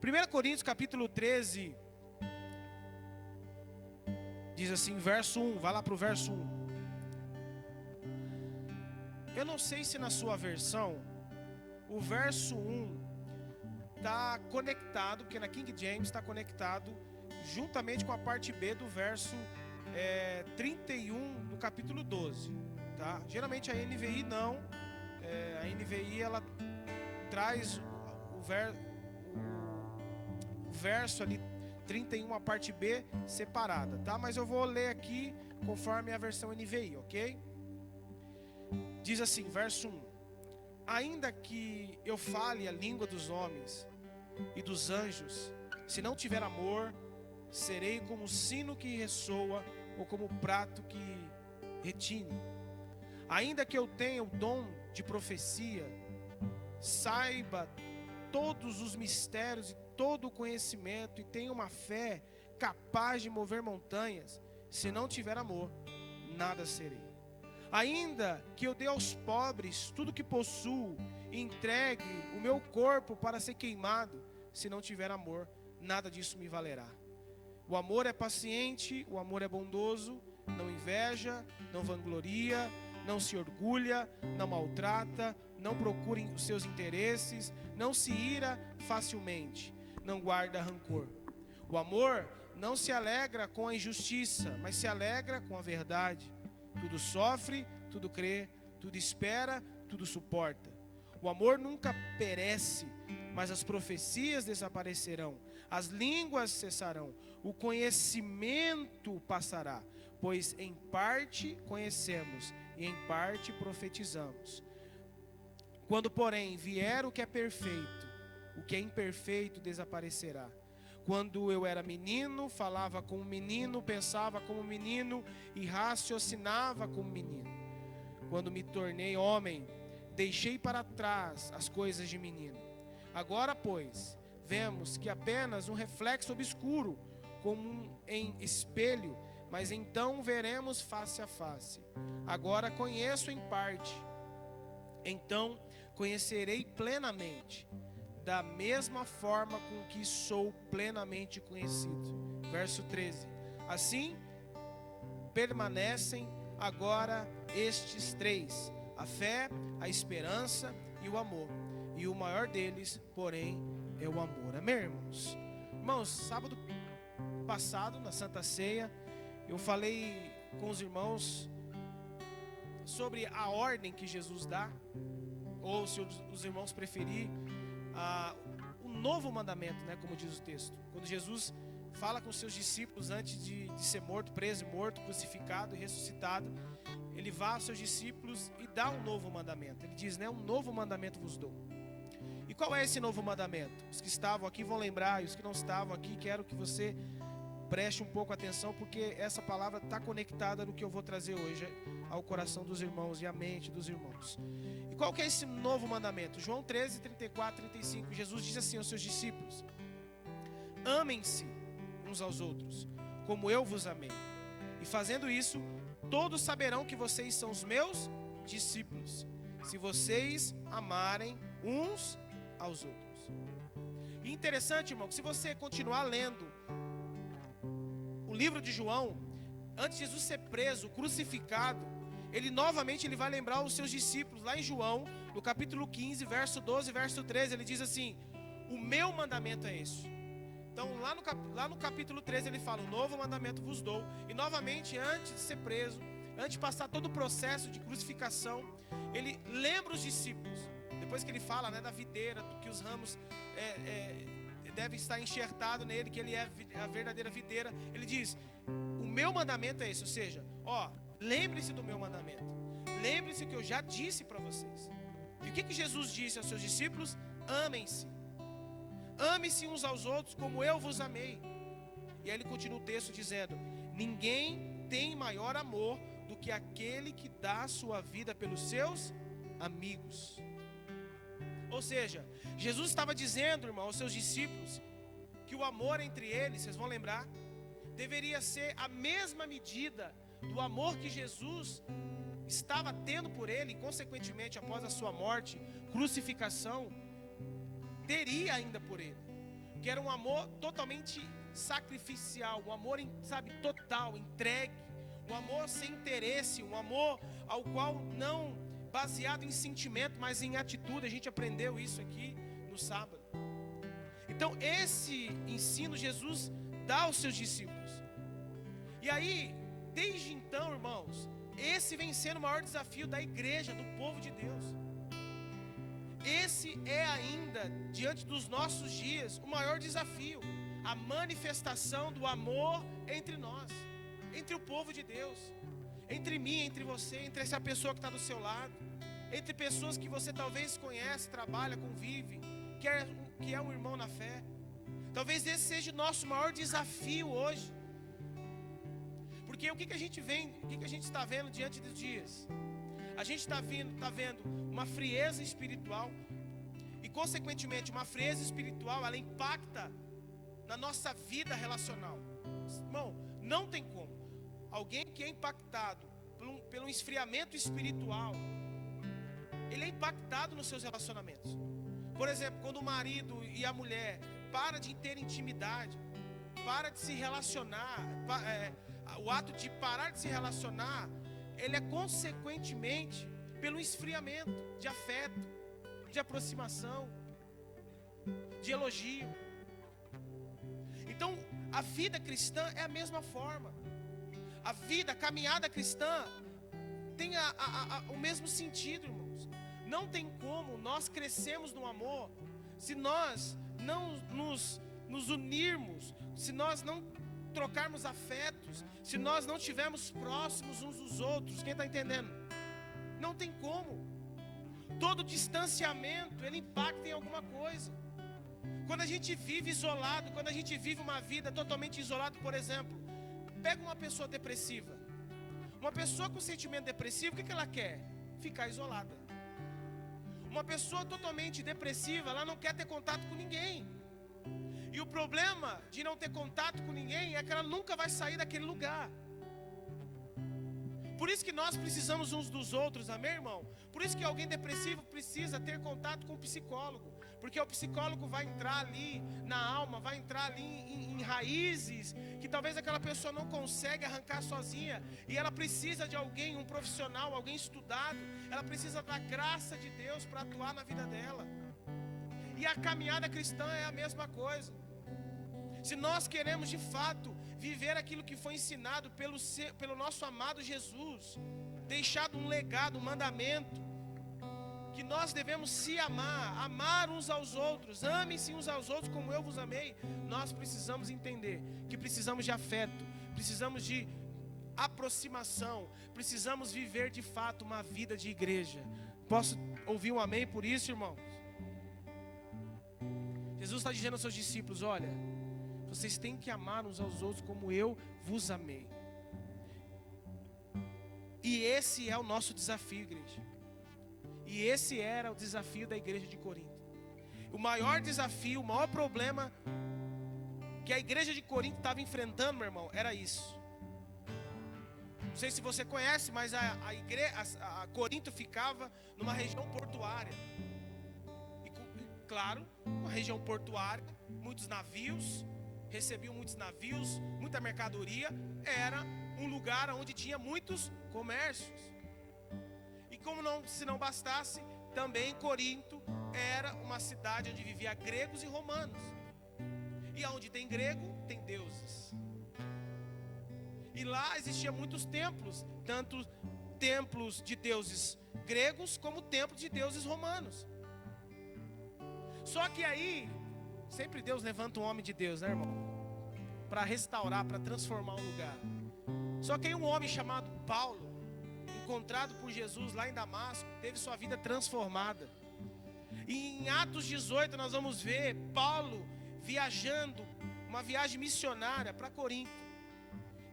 1 Coríntios capítulo 13, diz assim, verso 1, vai lá para o verso 1. Eu não sei se na sua versão, o verso 1 está conectado, porque na King James está conectado juntamente com a parte B do verso 31 do capítulo 12, tá? Geralmente a NVI não, a NVI ela traz o verso ali 31, a parte B separada, tá? Mas eu vou ler aqui conforme a versão NVI, ok? Diz assim, verso 1: ainda que eu fale a língua dos homens e dos anjos, se não tiver amor, serei como o sino que ressoa ou como o prato que retine. Ainda que eu tenha o dom de profecia, saiba todos os mistérios e todo o conhecimento e tenha uma fé capaz de mover montanhas, se não tiver amor, nada serei. Ainda que eu dê aos pobres tudo que possuo e entregue o meu corpo para ser queimado, se não tiver amor, nada disso me valerá. O amor é paciente, o amor é bondoso, não inveja, não vangloria, não se orgulha, não maltrata, não procura os seus interesses, não se ira facilmente, não guarda rancor. O amor não se alegra com a injustiça, mas se alegra com a verdade. Tudo sofre, tudo crê, tudo espera, tudo suporta. O amor nunca perece, mas as profecias desaparecerão, as línguas cessarão, o conhecimento passará, pois em parte conhecemos e em parte profetizamos. Quando, porém, vier o que é perfeito, o que é imperfeito desaparecerá. Quando eu era menino, falava como menino, pensava como menino e raciocinava como menino. Quando me tornei homem, deixei para trás as coisas de menino. Agora, pois, vemos que apenas um reflexo obscuro, como em espelho, mas então veremos face a face. Agora conheço em parte, então conhecerei plenamente, da mesma forma com que sou plenamente conhecido. Verso 13. Assim permanecem agora estes três: a fé, a esperança e o amor. E o maior deles, porém, é o amor. Amém, irmãos? Irmãos, sábado passado, na Santa Ceia, eu falei com os irmãos sobre a ordem que Jesus dá, ou se os irmãos preferirem, o novo mandamento, né, como diz o texto. Quando Jesus fala com os seus discípulos antes de ser morto, preso, morto, crucificado e ressuscitado, ele vai aos seus discípulos e dá um novo mandamento. Ele diz, né, um novo mandamento vos dou. E qual é esse novo mandamento? Os que estavam aqui vão lembrar, e os que não estavam aqui, quero que você preste um pouco atenção, porque essa palavra está conectada no que eu vou trazer hoje ao coração dos irmãos e à mente dos irmãos. E qual que é esse novo mandamento? João 13, 34, 35, Jesus diz assim aos seus discípulos: amem-se uns aos outros, como eu vos amei. E fazendo isso, todos saberão que vocês são os meus discípulos, se vocês amarem uns aos outros. E interessante, irmão, que se você continuar lendo o livro de João, antes de Jesus ser preso, crucificado, ele novamente vai lembrar os seus discípulos, lá em João, no capítulo 15, verso 12, verso 13, ele diz assim: o meu mandamento é esse. Então lá no capítulo 13 ele fala: o novo mandamento vos dou. E novamente, antes de ser preso, antes de passar todo o processo de crucificação, ele lembra os discípulos, depois que ele fala, né, da videira, que os ramos devem estar enxertados nele, que ele é a verdadeira videira. Ele diz: o meu mandamento é esse, ou seja, lembre-se do meu mandamento, lembre-se que eu já disse para vocês. E o que Jesus disse aos seus discípulos? Amem-se, ame-se uns aos outros como eu vos amei. E aí ele continua o texto dizendo: ninguém tem maior amor do que aquele que dá a sua vida pelos seus amigos. Ou seja, Jesus estava dizendo, irmão, aos seus discípulos, que o amor entre eles, vocês vão lembrar, deveria ser a mesma medida do amor que Jesus estava tendo por ele, e consequentemente após a sua morte, crucificação, teria ainda por ele. que era um amor totalmente sacrificial, um amor, sabe, total, entregue, um amor sem interesse, um amor ao qual não baseado em sentimento, mas em atitude. A gente aprendeu isso aqui no sábado. Então esse ensino Jesus dá aos seus discípulos. E aí, desde então, irmãos, esse vem sendo o maior desafio da igreja, do povo de Deus. Esse é ainda, diante dos nossos dias, o maior desafio. A manifestação do amor entre nós, entre o povo de Deus, entre mim, entre você, entre essa pessoa que está do seu lado, entre pessoas que você talvez conhece, trabalha, convive, que é um irmão na fé. Talvez esse seja o nosso maior desafio hoje. Porque o que a gente está vendo diante dos dias? A gente está vendo uma frieza espiritual. E consequentemente uma frieza espiritual, ela impacta na nossa vida relacional. Irmão, não tem como. Alguém que é impactado pelo esfriamento espiritual, ele é impactado nos seus relacionamentos. Por exemplo, quando o marido e a mulher param de ter intimidade, para de se relacionar, o ato de parar de se relacionar, ele é consequentemente pelo esfriamento de afeto, de aproximação, de elogio. Então, a vida cristã é a mesma forma. A caminhada cristã tem o mesmo sentido, irmãos. Não tem como nós crescermos no amor se nós não nos unirmos, se nós não trocarmos afetos, se nós não estivermos próximos uns dos outros. Quem está entendendo? Não tem como. Todo distanciamento, ele impacta em alguma coisa. Quando a gente vive isolado, quando a gente vive uma vida totalmente isolado, por exemplo, pega uma pessoa depressiva. Uma pessoa com sentimento depressivo, o que ela quer? Ficar isolada. Uma pessoa totalmente depressiva, ela não quer ter contato com ninguém. E o problema de não ter contato com ninguém é que ela nunca vai sair daquele lugar. Por isso que nós precisamos uns dos outros, amém, irmão? Por isso que alguém depressivo precisa ter contato com o psicólogo. Porque o psicólogo vai entrar ali na alma, vai entrar ali em raízes que talvez aquela pessoa não consegue arrancar sozinha. E ela precisa de alguém, um profissional, alguém estudado. Ela precisa da graça de Deus para atuar na vida dela. E a caminhada cristã é a mesma coisa. Se nós queremos de fato viver aquilo que foi ensinado pelo nosso amado Jesus, deixado um legado, um mandamento, que nós devemos se amar uns aos outros, amem-se uns aos outros como eu vos amei, nós precisamos entender que precisamos de afeto, precisamos de aproximação, precisamos viver de fato uma vida de igreja. Posso ouvir um amém por isso, irmãos? Jesus está dizendo aos seus discípulos: olha, vocês têm que amar uns aos outros como eu vos amei. E esse é o nosso desafio, igreja. E esse era o desafio da igreja de Corinto. O maior desafio, o maior problema que a igreja de Corinto estava enfrentando, meu irmão, era isso. Não sei se você conhece, mas a Corinto ficava numa região portuária. E claro, uma região portuária, muitos navios, recebiam muitos navios, muita mercadoria. Era um lugar onde tinha muitos comércios. E como se não bastasse, também Corinto era uma cidade onde vivia gregos e romanos. E onde tem grego, tem deuses. E lá existiam muitos templos, tanto templos de deuses gregos como templos de deuses romanos. Só que aí, sempre Deus levanta um homem de Deus, né, irmão? Para restaurar, para transformar um lugar. Só que aí um homem chamado Paulo, encontrado por Jesus lá em Damasco, teve sua vida transformada. E em Atos 18 nós vamos ver Paulo viajando, uma viagem missionária para Corinto.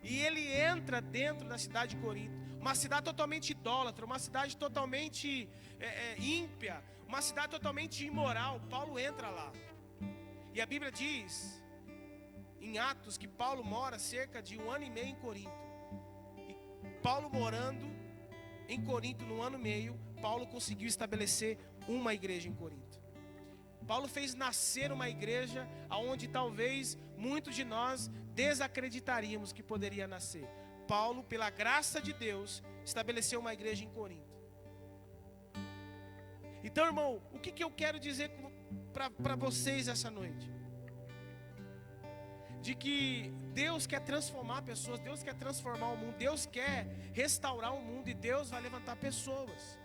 E ele entra dentro da cidade de Corinto, uma cidade totalmente idólatra, uma cidade totalmente ímpia, uma cidade totalmente imoral. Paulo entra lá. E a Bíblia diz em Atos que Paulo mora cerca de 1 ano e meio em Corinto. E Paulo morando em Corinto no 1 ano e meio, Paulo conseguiu estabelecer uma igreja em Corinto. Paulo fez nascer uma igreja onde talvez muitos de nós desacreditaríamos que poderia nascer. Paulo, pela graça de Deus, estabeleceu uma igreja em Corinto. Então, irmão, o que eu quero dizer para vocês essa noite? De que Deus quer transformar pessoas, Deus quer transformar o mundo, Deus quer restaurar o mundo e Deus vai levantar pessoas.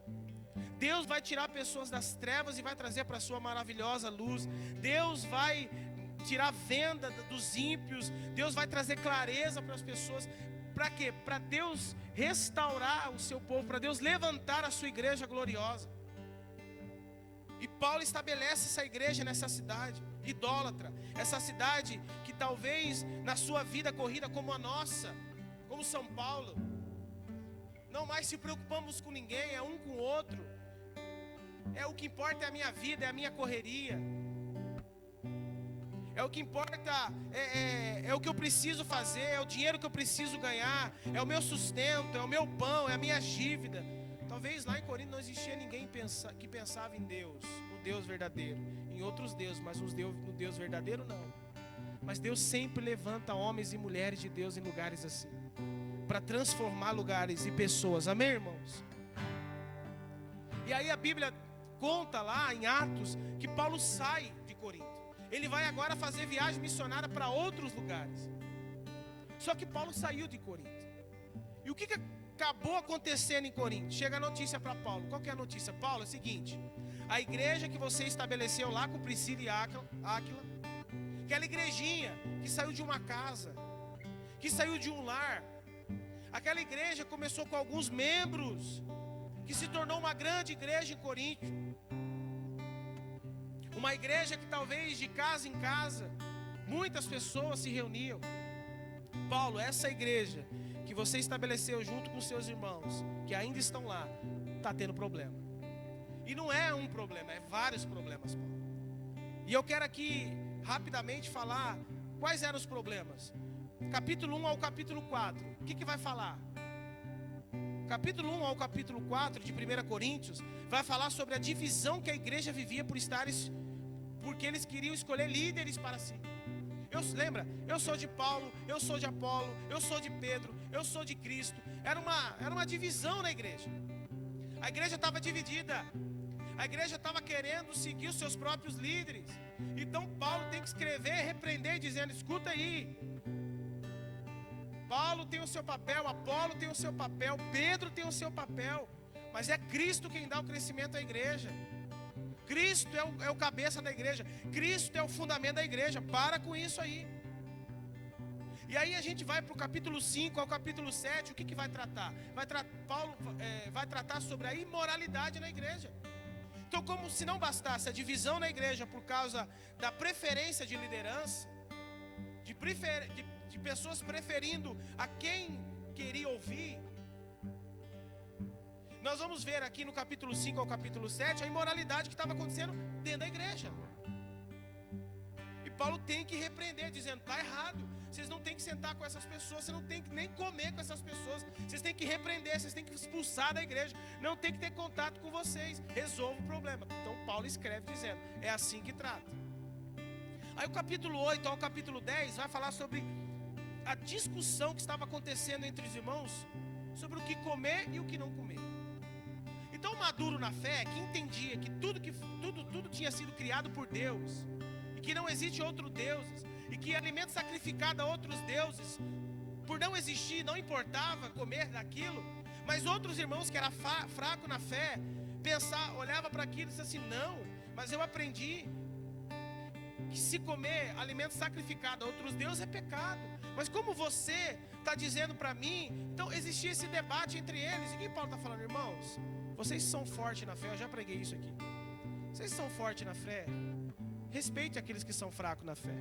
Deus vai tirar pessoas das trevas e vai trazer para a sua maravilhosa luz. Deus vai tirar a venda dos ímpios. Deus vai trazer clareza para as pessoas. Para quê? Para Deus restaurar o seu povo, para Deus levantar a sua igreja gloriosa. E Paulo estabelece essa igreja nessa cidade idólatra, essa cidade que talvez na sua vida corrida como a nossa, como São Paulo, não mais se preocupamos com ninguém, é um com o outro. O que importa é a minha vida, é a minha correria. O que importa é o que eu preciso fazer, é o dinheiro que eu preciso ganhar, é o meu sustento, é o meu pão, é a minha dívida. Talvez lá em Corinto não existia ninguém que pensava em Deus, no Deus verdadeiro, em outros deuses, mas no Deus verdadeiro não. Mas Deus sempre levanta homens e mulheres de Deus em lugares assim, para transformar lugares e pessoas, amém, irmãos? E aí a Bíblia conta lá em Atos que Paulo sai de Corinto. Ele vai agora fazer viagem missionária para outros lugares. Só que Paulo saiu de Corinto. E o que acabou acontecendo em Corinto? Chega a notícia para Paulo. Qual que é a notícia? Paulo, é o seguinte: a igreja que você estabeleceu lá com Priscila e Áquila, aquela igrejinha que saiu de uma casa, que saiu de um lar, aquela igreja começou com alguns membros, que se tornou uma grande igreja em Corinto. Uma igreja que talvez de casa em casa muitas pessoas se reuniam. Paulo, essa igreja que você estabeleceu junto com seus irmãos, que ainda estão lá, está tendo problema. E não é um problema, é vários problemas, Paulo. E eu quero aqui rapidamente falar quais eram os problemas. Capítulo 1 ao capítulo 4, o que vai falar? Capítulo 1 ao capítulo 4 de 1 Coríntios vai falar sobre a divisão que a igreja vivia porque eles queriam escolher líderes para si. Lembra? Eu sou de Paulo, eu sou de Apolo, eu sou de Pedro, eu sou de Cristo. Era uma divisão na igreja. A igreja estava dividida. A igreja estava querendo seguir os seus próprios líderes. Então Paulo tem que escrever, repreender, dizendo: escuta aí, Paulo tem o seu papel, Apolo tem o seu papel, Pedro tem o seu papel, mas é Cristo quem dá o crescimento à igreja. Cristo é o cabeça da igreja, Cristo é o fundamento da igreja. Para com isso aí. E aí a gente vai para o capítulo 5 ao capítulo 7, o que vai tratar? Paulo vai tratar sobre a imoralidade na igreja. Então, como se não bastasse a divisão na igreja por causa da preferência de liderança, de pessoas preferindo a quem queria ouvir, nós vamos ver aqui no capítulo 5 ao capítulo 7 a imoralidade que estava acontecendo dentro da igreja. E Paulo tem que repreender, dizendo: está errado, vocês não têm que sentar com essas pessoas, vocês não têm que nem comer com essas pessoas, vocês têm que repreender, vocês têm que expulsar da igreja, não tem que ter contato com vocês, resolva o problema. Então Paulo escreve dizendo: é assim que trata. Aí o capítulo 8 ao capítulo 10 vai falar sobre a discussão que estava acontecendo entre os irmãos sobre o que comer e o que não comer. Então o maduro na fé, que entendia que tudo tinha sido criado por Deus, e que não existe outro deuses, e que alimento sacrificado a outros deuses, por não existir, não importava comer daquilo, mas outros irmãos que eram fracos na fé, olhava para aquilo e disse assim: não, mas eu aprendi que se comer alimento sacrificado a outros deuses é pecado. Mas como você está dizendo para mim, então existia esse debate entre eles. E o que Paulo está falando? Irmãos, vocês são fortes na fé, eu já preguei isso aqui. Vocês são fortes na fé, respeite aqueles que são fracos na fé,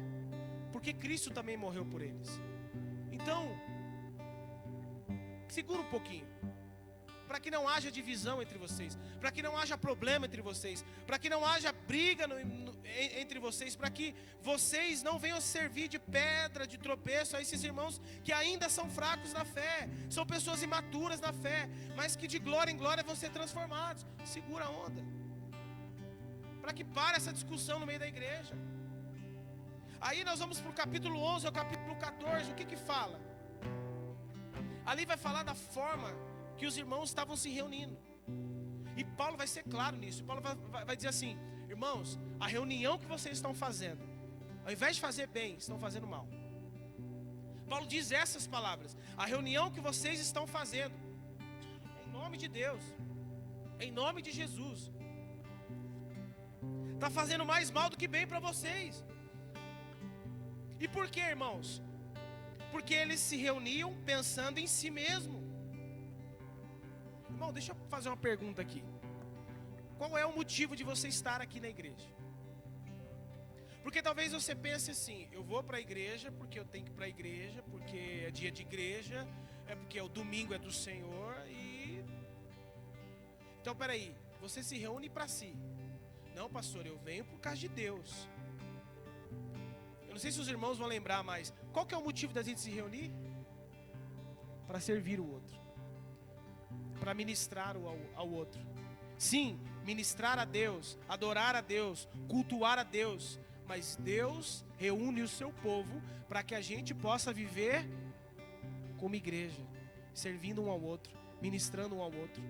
porque Cristo também morreu por eles. Então, segura um pouquinho, para que não haja divisão entre vocês, para que não haja problema entre vocês, para que não haja briga entre vocês, para que vocês não venham servir de pedra, de tropeço a esses irmãos que ainda são fracos na fé, são pessoas imaturas na fé, mas que de glória em glória vão ser transformados. Segura a onda, para que pare essa discussão no meio da igreja. Aí nós vamos para o capítulo 11 ao capítulo 14, o que fala? Ali vai falar da forma que os irmãos estavam se reunindo. E Paulo vai ser claro nisso. Paulo vai dizer assim: irmãos, a reunião que vocês estão fazendo, ao invés de fazer bem, estão fazendo mal. Paulo diz essas palavras: a reunião que vocês estão fazendo, em nome de Deus, em nome de Jesus, está fazendo mais mal do que bem para vocês. E por quê, irmãos? Porque eles se reuniam pensando em si mesmo. Irmão, deixa eu fazer uma pergunta aqui. Qual é o motivo de você estar aqui na igreja? Porque talvez você pense assim: eu vou para a igreja porque eu tenho que ir para a igreja, porque é dia de igreja, é porque o domingo é do Senhor e... Então, peraí, você se reúne para si. Não, pastor, eu venho por causa de Deus. Eu não sei se os irmãos vão lembrar, mas qual que é o motivo da gente se reunir? Para servir o outro, para ministrar ao outro. Sim, ministrar a Deus, adorar a Deus, cultuar a Deus. Mas Deus reúne o seu povo para que a gente possa viver como igreja, servindo um ao outro, ministrando um ao outro.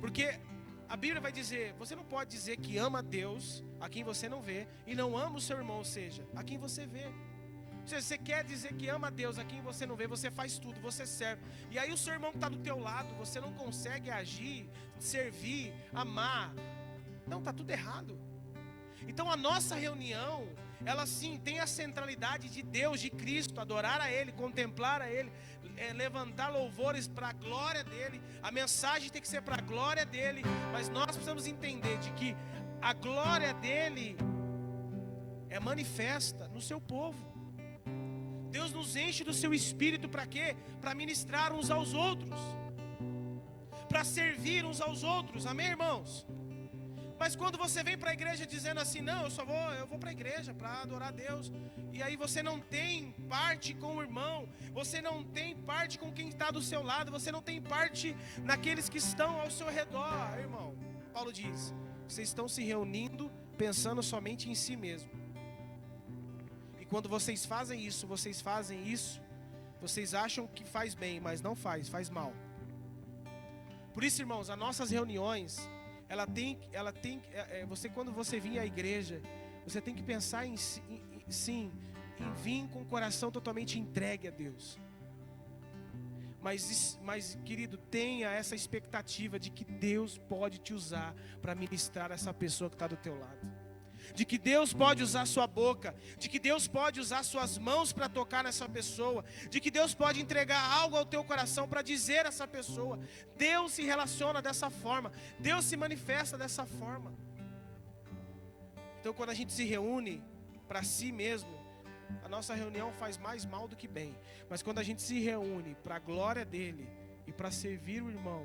Porque a Bíblia vai dizer: você não pode dizer que ama a Deus a quem você não vê, e não ama o seu irmão, ou seja, a quem você vê. Ou seja, você quer dizer que ama a Deus a quem você não vê, você faz tudo, você serve. E aí o seu irmão que está do teu lado, você não consegue agir, servir, amar. Não, está tudo errado. Então a nossa reunião, ela sim tem a centralidade de Deus, de Cristo, adorar a Ele, contemplar a Ele, levantar louvores para a glória dEle. A mensagem tem que ser para a glória dEle, mas nós precisamos entender de que a glória dEle é manifesta no seu povo. Deus nos enche do seu Espírito para quê? Para ministrar uns aos outros, para servir uns aos outros, amém, irmãos? Mas quando você vem para a igreja dizendo assim: não, eu vou para a igreja para adorar a Deus, e aí você não tem parte com o irmão, você não tem parte com quem está do seu lado, você não tem parte naqueles que estão ao seu redor, irmão. Paulo diz: vocês estão se reunindo pensando somente em si mesmo. E quando vocês fazem isso, vocês acham que faz bem, mas não faz mal. Por isso, irmãos, as nossas reuniões, você, quando você vir à igreja, você tem que pensar em vir com o coração totalmente entregue a Deus. Mas, querido, tenha essa expectativa de que Deus pode te usar para ministrar essa pessoa que está do teu lado. De que Deus pode usar sua boca, de que Deus pode usar suas mãos para tocar nessa pessoa, de que Deus pode entregar algo ao teu coração para dizer a essa pessoa. Deus se relaciona dessa forma, Deus se manifesta dessa forma. Então, quando a gente se reúne para si mesmo, a nossa reunião faz mais mal do que bem. Mas quando a gente se reúne para a glória dele e para servir o irmão,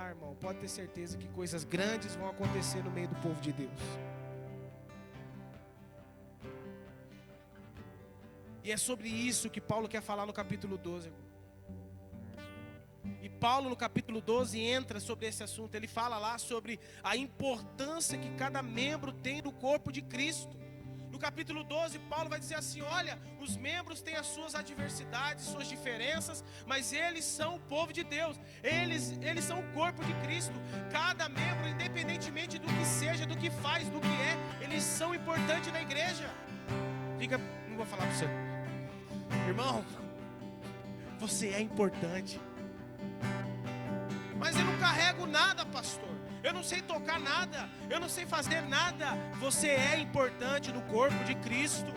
irmão, pode ter certeza que coisas grandes vão acontecer no meio do povo de Deus. E é sobre isso que Paulo quer falar no capítulo 12. E Paulo no capítulo 12 entra sobre esse assunto. Ele fala lá sobre a importância que cada membro tem no corpo de Cristo. No capítulo 12, Paulo vai dizer assim: olha, os membros têm as suas adversidades, suas diferenças, mas eles são o povo de Deus. Eles são o corpo de Cristo. Cada membro, independentemente do que seja, do que faz, do que é, eles são importantes na igreja. Não vou falar para você. Irmão, você é importante. Mas eu não carrego nada, pastor. Eu não sei tocar nada. Eu não sei fazer nada. Você é importante no corpo de Cristo.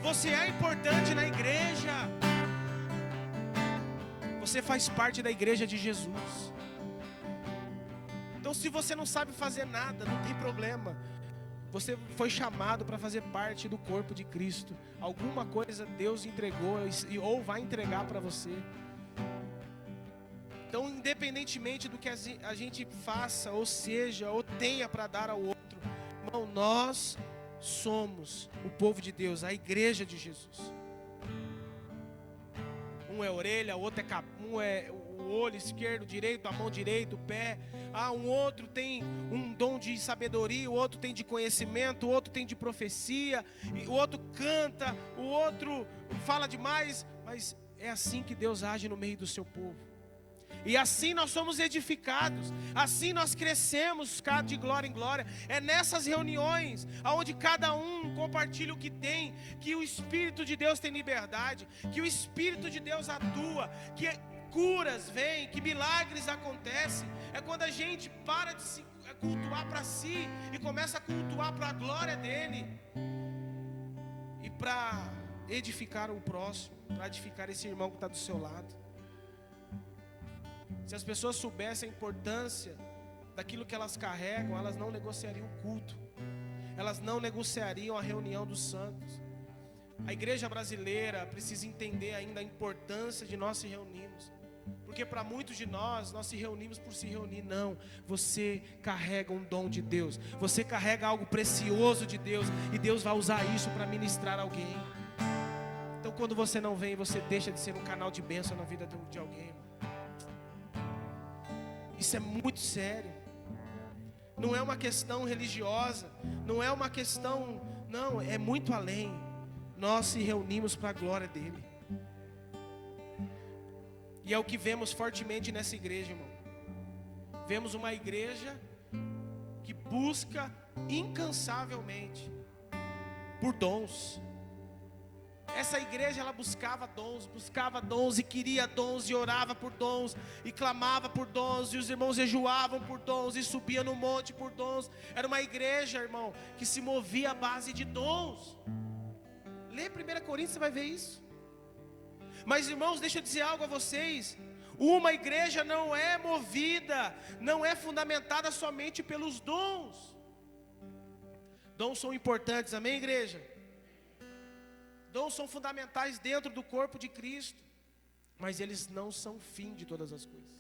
Você é importante na igreja. Você faz parte da igreja de Jesus. Então, se você não sabe fazer nada, não tem problema. Você foi chamado para fazer parte do corpo de Cristo. Alguma coisa Deus entregou ou vai entregar para você. Então, independentemente do que a gente faça, ou seja, ou tenha para dar ao outro, irmão, nós somos o povo de Deus, a igreja de Jesus. Um é orelha, o olho esquerdo, direito, a mão direita, o pé. Um outro tem um dom de sabedoria, o outro tem de conhecimento, o outro tem de profecia, o outro canta, o outro fala demais. Mas é assim que Deus age no meio do seu povo. E assim nós somos edificados, assim nós crescemos de glória em glória. É nessas reuniões, onde cada um compartilha o que tem, que o Espírito de Deus tem liberdade, que o Espírito de Deus atua, que curas vêm, que milagres acontecem. É quando a gente para de se cultuar para si e começa a cultuar para a glória dele, e para edificar o próximo, para edificar esse irmão que está do seu lado. Se as pessoas soubessem a importância daquilo que elas carregam, elas não negociariam o culto, elas não negociariam a reunião dos santos. A igreja brasileira precisa entender ainda a importância de nós se reunirmos, porque para muitos de nós se reunimos por se reunir. Não, você carrega um dom de Deus, você carrega algo precioso de Deus, e Deus vai usar isso para ministrar alguém. Então quando você não vem, você deixa de ser um canal de bênção na vida de alguém. Isso é muito sério. Não é uma questão religiosa, não é uma questão, não, é muito além. Nós se reunimos para a glória dele. E é o que vemos fortemente nessa igreja, irmão. Vemos uma igreja que busca incansavelmente por dons. Essa igreja, ela buscava dons e queria dons, e orava por dons, e clamava por dons, e os irmãos jejuavam por dons, e subia no monte por dons. Era uma igreja, irmão, que se movia à base de dons. Lê 1 Coríntios, você vai ver isso. Mas, irmãos, deixa eu dizer algo a vocês. Uma igreja não é movida, não é fundamentada somente pelos dons. Dons são importantes, amém, igreja? Dons são fundamentais dentro do corpo de Cristo, mas eles não são fim de todas as coisas.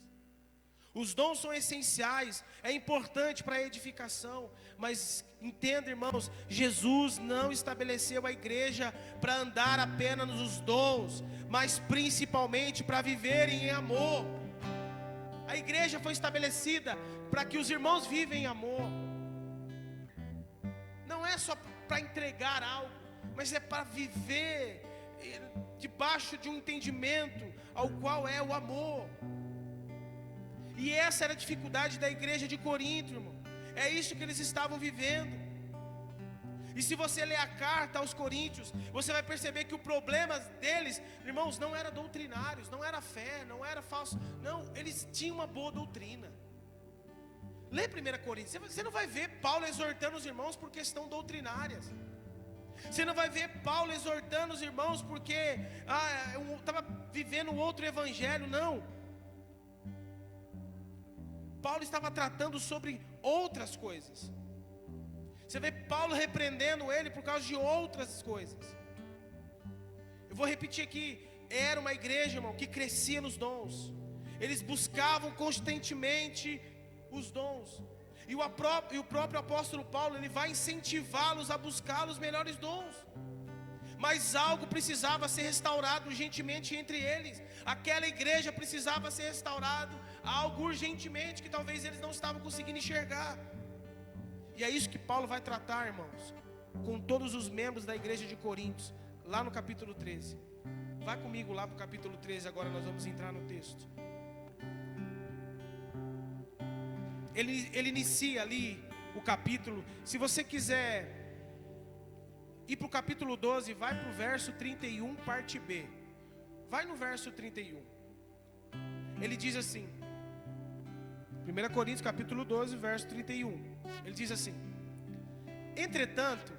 Os dons são essenciais, é importante para a edificação, mas entenda, irmãos, Jesus não estabeleceu a igreja para andar apenas nos dons, mas principalmente para viverem em amor. A igreja foi estabelecida para que os irmãos vivem em amor. Não é só para entregar algo, mas é para viver debaixo de um entendimento ao qual é o amor. E essa era a dificuldade da igreja de Corinto, irmão. É isso que eles estavam vivendo. E se você ler a carta aos Coríntios, você vai perceber que o problema deles, irmãos, não era doutrinários, não era fé, não era falso. Não, eles tinham uma boa doutrina. Lê 1 Coríntios, você não vai ver Paulo exortando os irmãos por questão doutrinárias. Você não vai ver Paulo exortando os irmãos porque eu estava vivendo outro evangelho, não. Paulo estava tratando sobre outras coisas. Você vê Paulo repreendendo ele por causa de outras coisas. Eu vou repetir aqui, era uma igreja, irmão, que crescia nos dons. Eles buscavam constantemente os dons. E o próprio apóstolo Paulo, ele vai incentivá-los a buscar os melhores dons. Mas algo precisava ser restaurado urgentemente entre eles. Aquela igreja precisava ser restaurado, algo urgentemente que talvez eles não estavam conseguindo enxergar. E é isso que Paulo vai tratar, irmãos, com todos os membros da igreja de Coríntios, lá no capítulo 13. Vai comigo lá para o capítulo 13, agora nós vamos entrar no texto. Ele inicia ali o capítulo. Se você quiser ir para o capítulo 12, vai para o verso 31, parte B. Vai no verso 31. Ele diz assim, 1 Coríntios capítulo 12, verso 31. Ele diz assim: entretanto,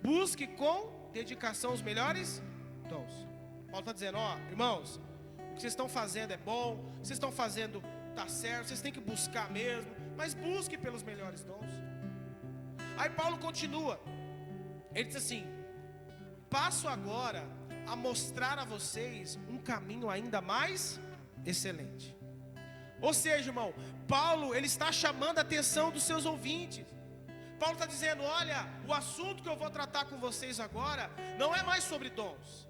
busque com dedicação os melhores dons. Paulo está dizendo, irmãos, o que vocês estão fazendo é bom, vocês estão fazendo está certo, vocês têm que buscar mesmo, mas busque pelos melhores dons. Aí Paulo continua, ele diz assim: passo agora a mostrar a vocês um caminho ainda mais excelente. Ou seja, irmão, Paulo, ele está chamando a atenção dos seus ouvintes. Paulo está dizendo, olha, o assunto que eu vou tratar com vocês agora não é mais sobre dons.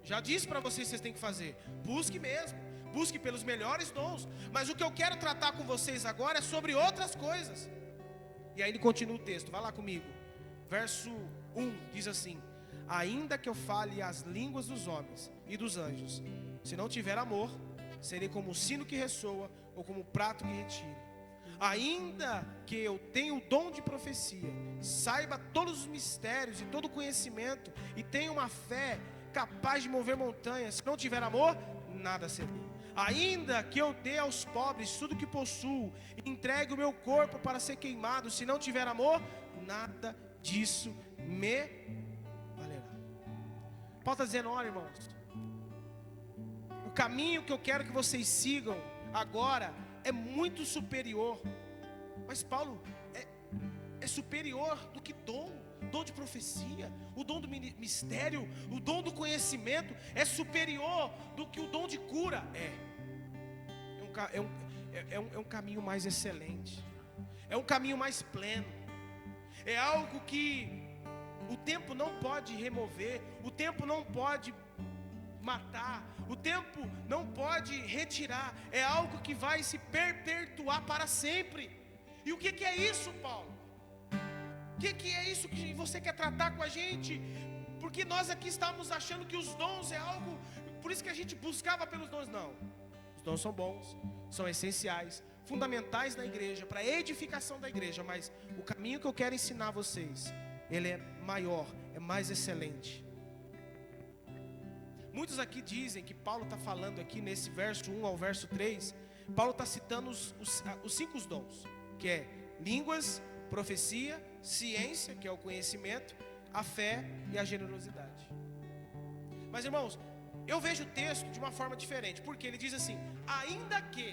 Já disse para vocês têm que fazer, busque mesmo. busque pelos melhores dons. Mas o que eu quero tratar com vocês agora é sobre outras coisas. E aí ele continua o texto, vai lá comigo. Verso 1 diz assim: ainda que eu fale as línguas dos homens e dos anjos, se não tiver amor, serei como o sino que ressoa ou como o prato que retira. Ainda que eu tenha o dom de profecia, saiba todos os mistérios e todo o conhecimento, e tenha uma fé capaz de mover montanhas, se não tiver amor, nada serei. Ainda que eu dê aos pobres tudo que possuo, e entregue o meu corpo para ser queimado, se não tiver amor, nada disso me valerá. Paulo está dizendo: olha, irmãos, o caminho que eu quero que vocês sigam agora é muito superior. Mas Paulo, é superior do que dom de profecia, o dom do mistério, o dom do conhecimento. É superior do que o dom de cura. É um caminho mais excelente, é um caminho mais pleno, é algo que o tempo não pode remover, o tempo não pode matar, o tempo não pode retirar. É algo que vai se perpetuar para sempre. E o que é isso, Paulo? O que é isso que você quer tratar com a gente? Porque nós aqui estamos achando que os dons é algo, por isso que a gente buscava pelos dons. Não, os dons são bons, são essenciais, fundamentais na igreja, para a edificação da igreja. Mas o caminho que eu quero ensinar a vocês, ele é maior, é mais excelente. Muitos aqui dizem que Paulo está falando aqui nesse verso 1 ao verso 3, Paulo está citando os 5 dons, que é línguas, profecia, ciência, que é o conhecimento, a fé e a generosidade. Mas, irmãos, eu vejo o texto de uma forma diferente, porque ele diz assim: ainda que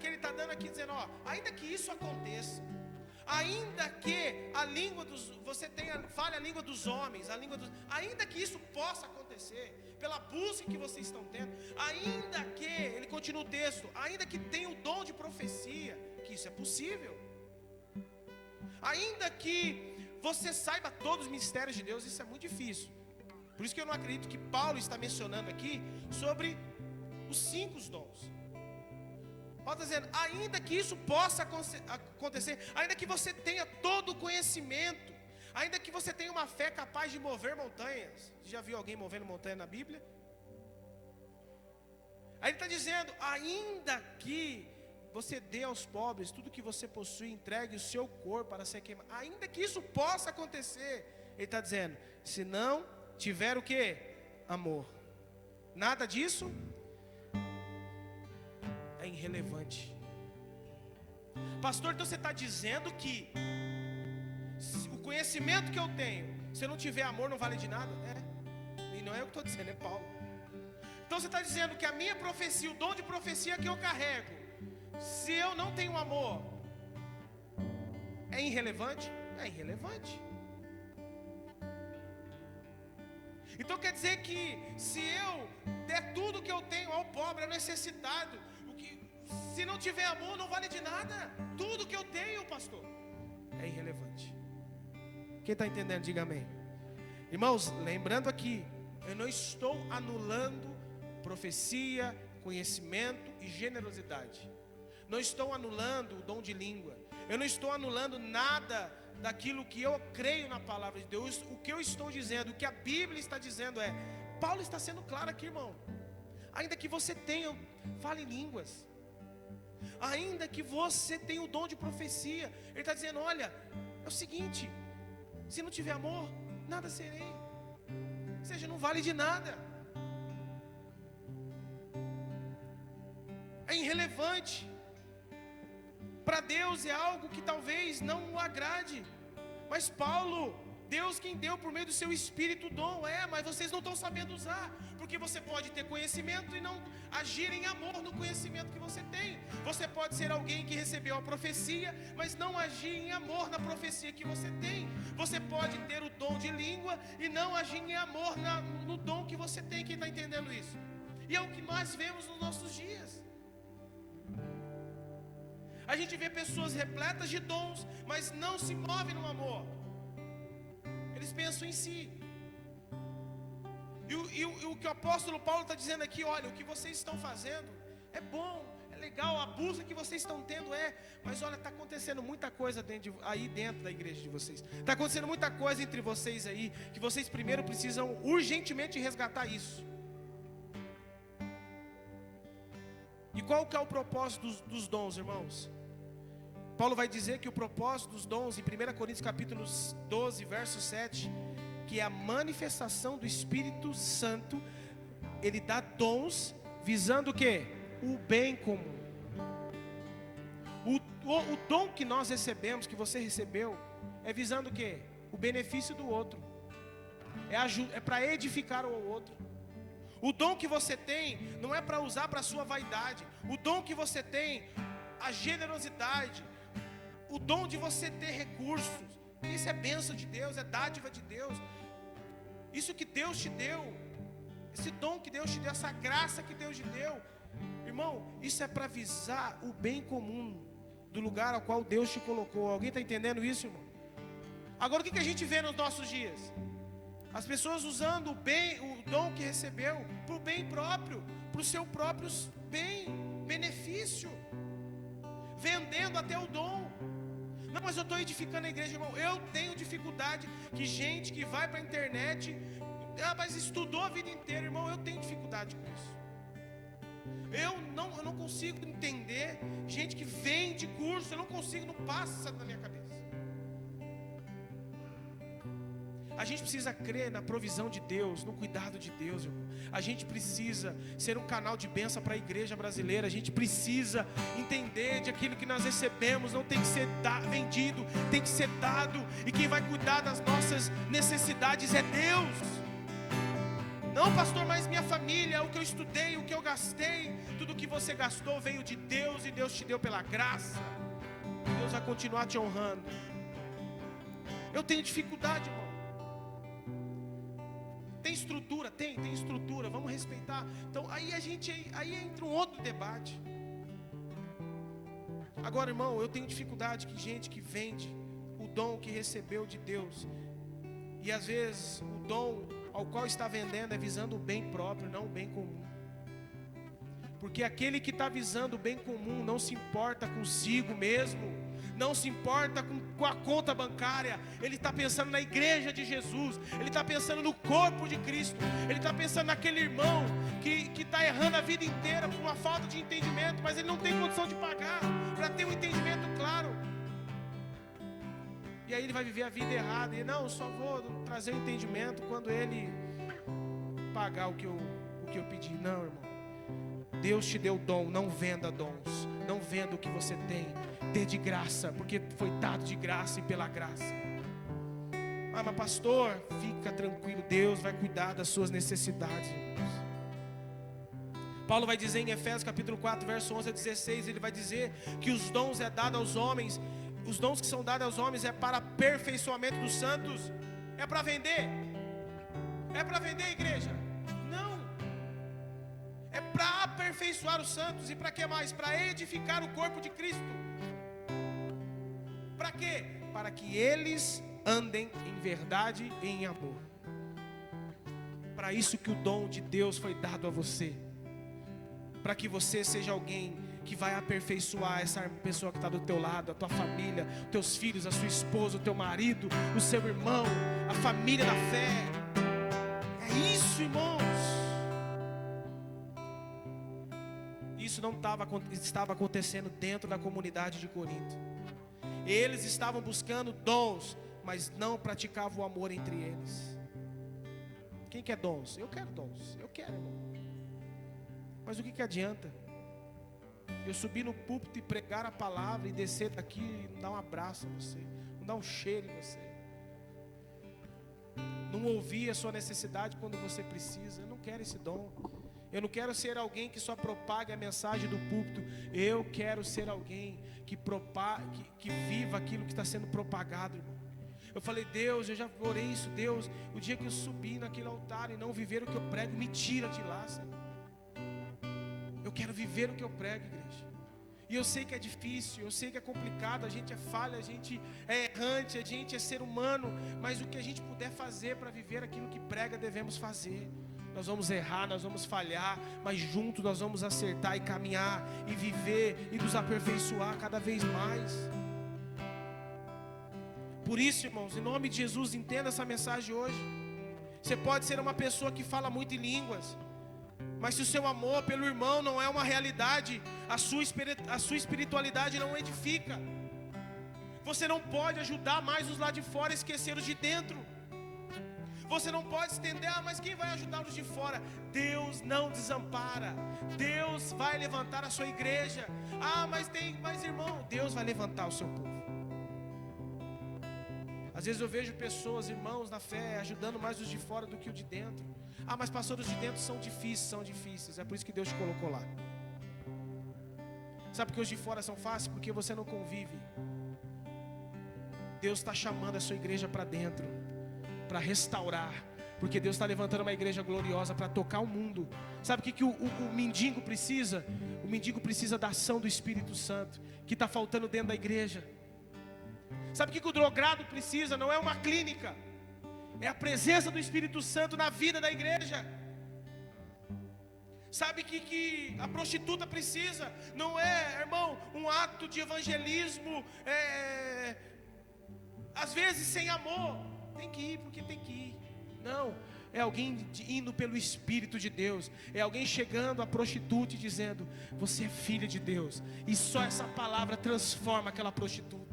ele está dando aqui dizendo, ainda que isso aconteça, ainda que a língua fale a língua dos homens, ainda que isso possa acontecer, pela busca que vocês estão tendo, ainda que, ele continua o texto, ainda que tenha o dom de profecia, que isso é possível, ainda que você saiba todos os mistérios de Deus, isso é muito difícil. Por isso que eu não acredito que Paulo está mencionando aqui sobre os 5 dons. Paulo está dizendo, ainda que isso possa acontecer, ainda que você tenha todo o conhecimento, ainda que você tenha uma fé capaz de mover montanhas. Você já viu alguém movendo montanha na Bíblia? Aí ele está dizendo, ainda que você dê aos pobres tudo que você possui, entregue o seu corpo para ser queimado, ainda que isso possa acontecer, ele está dizendo, se não tiver o que? Amor, nada disso é irrelevante. Pastor, então você está dizendo que o conhecimento que eu tenho, se eu não tiver amor, não vale de nada? E não é eu que estou dizendo, é Paulo. Então você está dizendo que a minha profecia, o dom de profecia que eu carrego, se eu não tenho amor, é irrelevante? É irrelevante. Então quer dizer que se eu der tudo que eu tenho ao pobre, ao necessitado, se não tiver amor, não vale de nada. Tudo que eu tenho, pastor, é irrelevante. Quem está entendendo, diga amém. Irmãos, lembrando aqui, eu não estou anulando profecia, conhecimento e generosidade. Não estou anulando o dom de língua. Eu não estou anulando nada daquilo que eu creio na palavra de Deus. O que eu estou dizendo, o que a Bíblia está dizendo é, Paulo está sendo claro aqui, irmão. Ainda que você tenha, fale línguas, ainda que você tenha o dom de profecia, ele está dizendo, olha, é o seguinte, se não tiver amor, nada serei. Ou seja, não vale de nada, é irrelevante. Para Deus é algo que talvez não o agrade. Mas Paulo, Deus quem deu por meio do seu Espírito o dom, mas vocês não estão sabendo usar. Porque você pode ter conhecimento e não agir em amor no conhecimento que você tem. Você pode ser alguém que recebeu a profecia, mas não agir em amor na profecia que você tem. Você pode ter o dom de língua e não agir em amor no dom que você tem. Quem está entendendo isso? E é o que nós vemos nos nossos dias. A gente vê pessoas repletas de dons, mas não se movem no amor. Eles pensam em si. E o que o apóstolo Paulo está dizendo aqui, olha, o que vocês estão fazendo é bom, é legal, a busca que vocês estão tendo mas olha, está acontecendo muita coisa aí dentro da igreja de vocês. Está acontecendo muita coisa entre vocês aí, que vocês primeiro precisam urgentemente resgatar isso. E qual que é o propósito dos dons, irmãos? Paulo vai dizer que o propósito dos dons, em 1 Coríntios capítulo 12, verso 7, que é a manifestação do Espírito Santo. Ele dá dons visando o quê? O bem comum. O dom que nós recebemos, que você recebeu, é visando o quê? O benefício do outro. É para edificar o outro. O dom que você tem não é para usar para a sua vaidade. O dom que você tem, a generosidade, o dom de você ter recursos, isso é bênção de Deus, é dádiva de Deus. Isso que Deus te deu, esse dom que Deus te deu, essa graça que Deus te deu, irmão, isso é para visar o bem comum do lugar ao qual Deus te colocou. Alguém está entendendo isso, irmão? Agora, o que a gente vê nos nossos dias? As pessoas usando o dom que recebeu para o bem próprio, para o seu próprio benefício, vendendo até o dom. Não, mas eu estou edificando a igreja, irmão. Eu tenho dificuldade que gente que vai para a internet, mas estudou a vida inteira, irmão. Eu tenho dificuldade com isso. Eu não consigo entender gente que vende curso. Eu não consigo, não passa na minha cabeça. A gente precisa crer na provisão de Deus, no cuidado de Deus, irmão. A gente precisa ser um canal de bênção para a igreja brasileira. A gente precisa entender de aquilo que nós recebemos não tem que ser vendido, tem que ser dado. E quem vai cuidar das nossas necessidades é Deus. Não, pastor, mas minha família, o que eu estudei, o que eu gastei, tudo que você gastou veio de Deus e Deus te deu pela graça. Deus vai continuar te honrando. Eu tenho dificuldade, irmão. Tem estrutura? Tem estrutura, vamos respeitar. Então aí entra um outro debate. Agora, irmão, eu tenho dificuldade que gente que vende o dom que recebeu de Deus, e às vezes o dom ao qual está vendendo é visando o bem próprio, não o bem comum. Porque aquele que está visando o bem comum não se importa consigo mesmo, não se importa com a conta bancária. Ele está pensando na igreja de Jesus, ele está pensando no corpo de Cristo, ele está pensando naquele irmão que está errando a vida inteira por uma falta de entendimento, mas ele não tem condição de pagar para ter um entendimento claro. E aí ele vai viver a vida errada, e não, só vou trazer o entendimento quando ele pagar o que eu pedi. Não, irmão, Deus te deu dom, não venda dons, não venda o que você tem, dê de graça, porque foi dado de graça e pela graça. Ah, mas pastor, fica tranquilo, Deus vai cuidar das suas necessidades, irmãos. Paulo vai dizer em Efésios capítulo 4, verso 11 a 16, ele vai dizer que os dons é dado aos homens, os dons que são dados aos homens é para aperfeiçoamento dos santos. É para vender? É para vender, igreja? Não. É para aperfeiçoar os santos. E para que mais? Para edificar o corpo de Cristo. Para quê? Para que eles andem em verdade e em amor. Para isso que o dom de Deus foi dado a você. Para que você seja alguém que vai aperfeiçoar essa pessoa que está do teu lado, a tua família, teus filhos, a sua esposa, o teu marido, o seu irmão, a família da fé. É isso, irmãos. Isso não estava acontecendo dentro da comunidade de Corinto. Eles estavam buscando dons, mas não praticavam o amor entre eles. Quem quer dons? Eu quero dons, eu quero, irmão. Mas o que adianta eu subir no púlpito e pregar a palavra e descer daqui e não dar um abraço em você, não dar um cheiro em você, não ouvir a sua necessidade quando você precisa? Eu não quero esse dom. Eu não quero ser alguém que só propague a mensagem do púlpito. Eu quero ser alguém que viva aquilo que está sendo propagado, irmão. Eu falei, Deus, eu já orei isso, Deus, o dia que eu subir naquele altar e não viver o que eu prego, me tira de lá, Senhor. Eu quero viver o que eu prego, igreja. E eu sei que é difícil, eu sei que é complicado, a gente é falha, a gente é errante, a gente é ser humano, mas o que a gente puder fazer para viver aquilo que prega, devemos fazer. nós vamos errar, nós vamos falhar, mas juntos nós vamos acertar e caminhar e viver e nos aperfeiçoar cada vez mais. Por isso, irmãos, em nome de Jesus, entenda essa mensagem hoje. Você pode ser uma pessoa que fala muito em línguas, mas se o seu amor pelo irmão não é uma realidade, a sua espiritualidade não edifica. Você não pode ajudar mais os lá de fora a esquecer os de dentro. Você não pode estender, mas quem vai ajudar os de fora? Deus não desampara. Deus vai levantar a sua igreja. Mas tem mais irmão. Deus vai levantar o seu povo. Às vezes eu vejo pessoas, irmãos na fé, ajudando mais os de fora do que o de dentro. Mas pastor, os de dentro são difíceis. É por isso que Deus te colocou lá. Sabe por que os de fora são fáceis? Porque você não convive. Deus está chamando a sua igreja para dentro, para restaurar, porque Deus está levantando uma igreja gloriosa para tocar o mundo. Sabe o que o mendigo precisa? O mendigo precisa da ação do Espírito Santo, que está faltando dentro da igreja. Sabe o que o drogado precisa? Não é uma clínica, é a presença do Espírito Santo na vida da igreja. Sabe que a prostituta precisa? Não é, irmão, um ato de evangelismo, às vezes sem amor. Tem que ir porque tem que ir. Não, é alguém indo pelo Espírito de Deus. É alguém chegando à prostituta e dizendo: você é filha de Deus. E só essa palavra transforma aquela prostituta.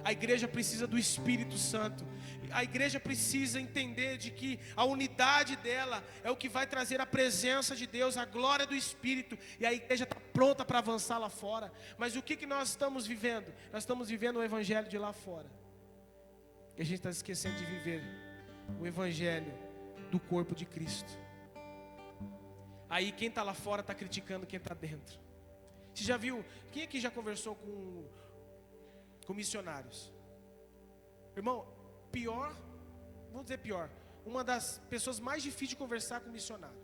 A igreja precisa do Espírito Santo. A igreja precisa entender de que a unidade dela é o que vai trazer a presença de Deus, a glória do Espírito. E a igreja está pronta para avançar lá fora. Mas o que nós estamos vivendo? Nós estamos vivendo o evangelho de lá fora. E a gente está esquecendo de viver o evangelho do corpo de Cristo. Aí quem está lá fora está criticando quem está dentro. Você já viu? Quem aqui já conversou com missionários? Irmão, vamos dizer pior, uma das pessoas mais difíceis de conversar com missionário.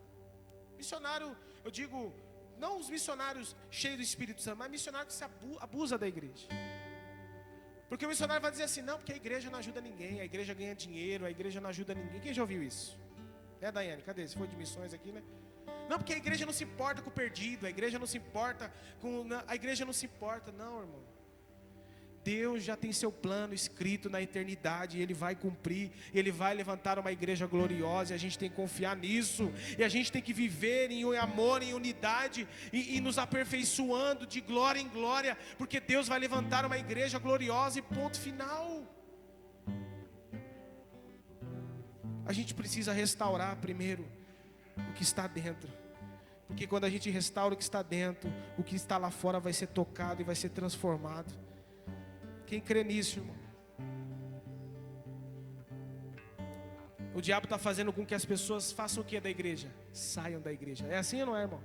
Missionário, eu digo, não os missionários cheios do Espírito Santo, mas missionário que se abusa da igreja. Porque o missionário vai dizer assim: não, porque a igreja não ajuda ninguém, a igreja ganha dinheiro, a igreja não ajuda ninguém. Quem já ouviu isso? Daiane? Cadê? Você foi de missões aqui, né? Não, porque a igreja não se importa com o perdido, a igreja não se importa com... A igreja não se importa, não, irmão. Deus já tem seu plano escrito na eternidade, e Ele vai cumprir, Ele vai levantar uma igreja gloriosa, e a gente tem que confiar nisso, e a gente tem que viver em amor, em unidade, e nos aperfeiçoando de glória em glória, porque Deus vai levantar uma igreja gloriosa e ponto final. A gente precisa restaurar primeiro o que está dentro, porque quando a gente restaura o que está dentro, o que está lá fora vai ser tocado e vai ser transformado. Quem crê nisso, irmão? O diabo está fazendo com que as pessoas façam o que da igreja? Saiam da igreja. É assim ou não é, irmão?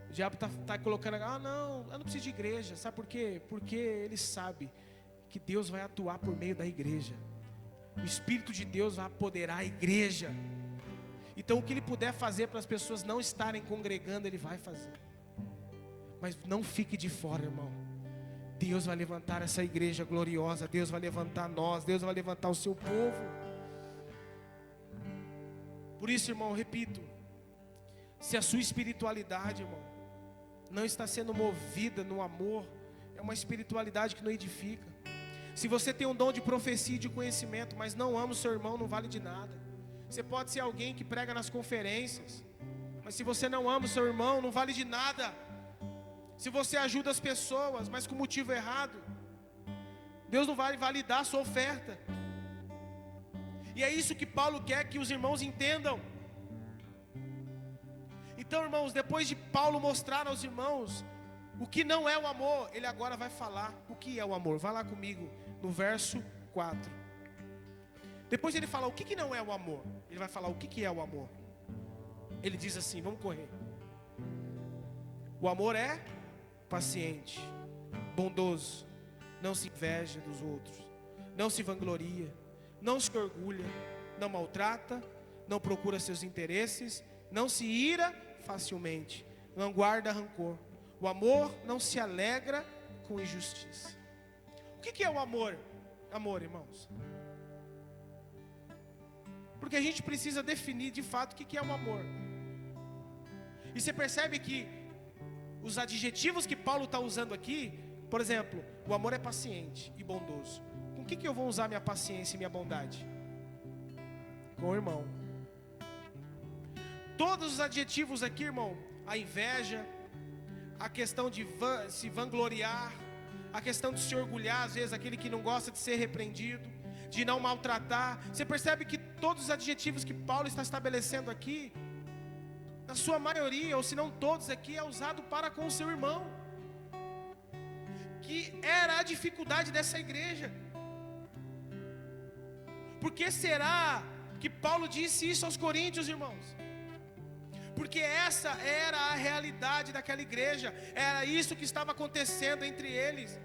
O diabo está colocando: não, eu não preciso de igreja. Sabe por quê? Porque ele sabe que Deus vai atuar por meio da igreja. O Espírito de Deus vai apoderar a igreja. Então o que ele puder fazer para as pessoas não estarem congregando, ele vai fazer. Mas não fique de fora, irmão. Deus vai levantar essa igreja gloriosa. Deus vai levantar nós. Deus vai levantar o seu povo. Por isso, irmão, repito: se a sua espiritualidade, irmão, não está sendo movida no amor, é uma espiritualidade que não edifica. Se você tem um dom de profecia e de conhecimento, mas não ama o seu irmão, não vale de nada. Você pode ser alguém que prega nas conferências, mas se você não ama o seu irmão, não vale de nada. Se você ajuda as pessoas, mas com motivo errado, Deus não vai validar a sua oferta. E é isso que Paulo quer que os irmãos entendam. Então, irmãos, depois de Paulo mostrar aos irmãos o que não é o amor, ele agora vai falar o que é o amor. Vai lá comigo no verso 4. Depois ele fala o que não é o amor, ele vai falar o que é o amor. Ele diz assim, vamos correr. O amor é paciente, bondoso, não se inveja dos outros, não se vangloria, não se orgulha, não maltrata, não procura seus interesses, não se ira facilmente, não guarda rancor. O amor não se alegra com injustiça. O que é o amor? Amor, irmãos. Porque a gente precisa definir de fato o que é o amor. E você percebe que os adjetivos que Paulo está usando aqui, por exemplo, o amor é paciente e bondoso. Com o que eu vou usar minha paciência e minha bondade? Com o irmão. Todos os adjetivos aqui, irmão, a inveja, a questão de se vangloriar, a questão de se orgulhar, às vezes aquele que não gosta de ser repreendido, de não maltratar. Você percebe que todos os adjetivos que Paulo está estabelecendo aqui, na sua maioria, ou se não todos aqui, é usado para com o seu irmão, que era a dificuldade dessa igreja. Por que será que Paulo disse isso aos coríntios, irmãos? Porque essa era a realidade daquela igreja, era isso que estava acontecendo entre eles.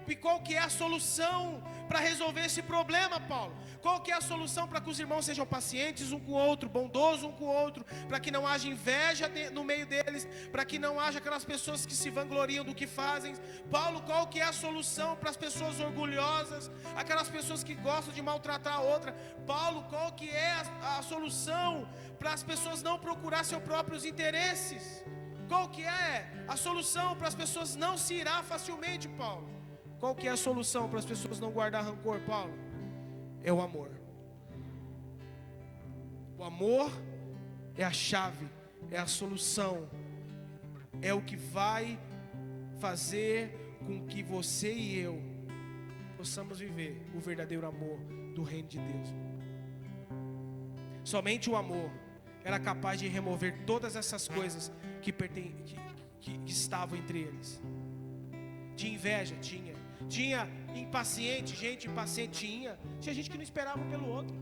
E qual que é a solução para resolver esse problema, Paulo? Qual que é a solução para que os irmãos sejam pacientes um com o outro, bondosos um com o outro, para que não haja inveja no meio deles, para que não haja aquelas pessoas que se vangloriam do que fazem? Paulo, qual que é a solução para as pessoas orgulhosas, aquelas pessoas que gostam de maltratar a outra? Paulo, qual que é a solução para as pessoas não procurar seus próprios interesses? Qual que é a solução para as pessoas não se irar facilmente, Paulo? Qual que é a solução para as pessoas não guardar rancor, Paulo? É o amor. O amor é a chave, é a solução, é o que vai fazer com que você e eu possamos viver o verdadeiro amor do reino de Deus. Somente o amor era capaz de remover todas essas coisas que estavam entre eles. Tinha inveja? Tinha impaciente, gente impaciente? Tinha gente que não esperava pelo outro.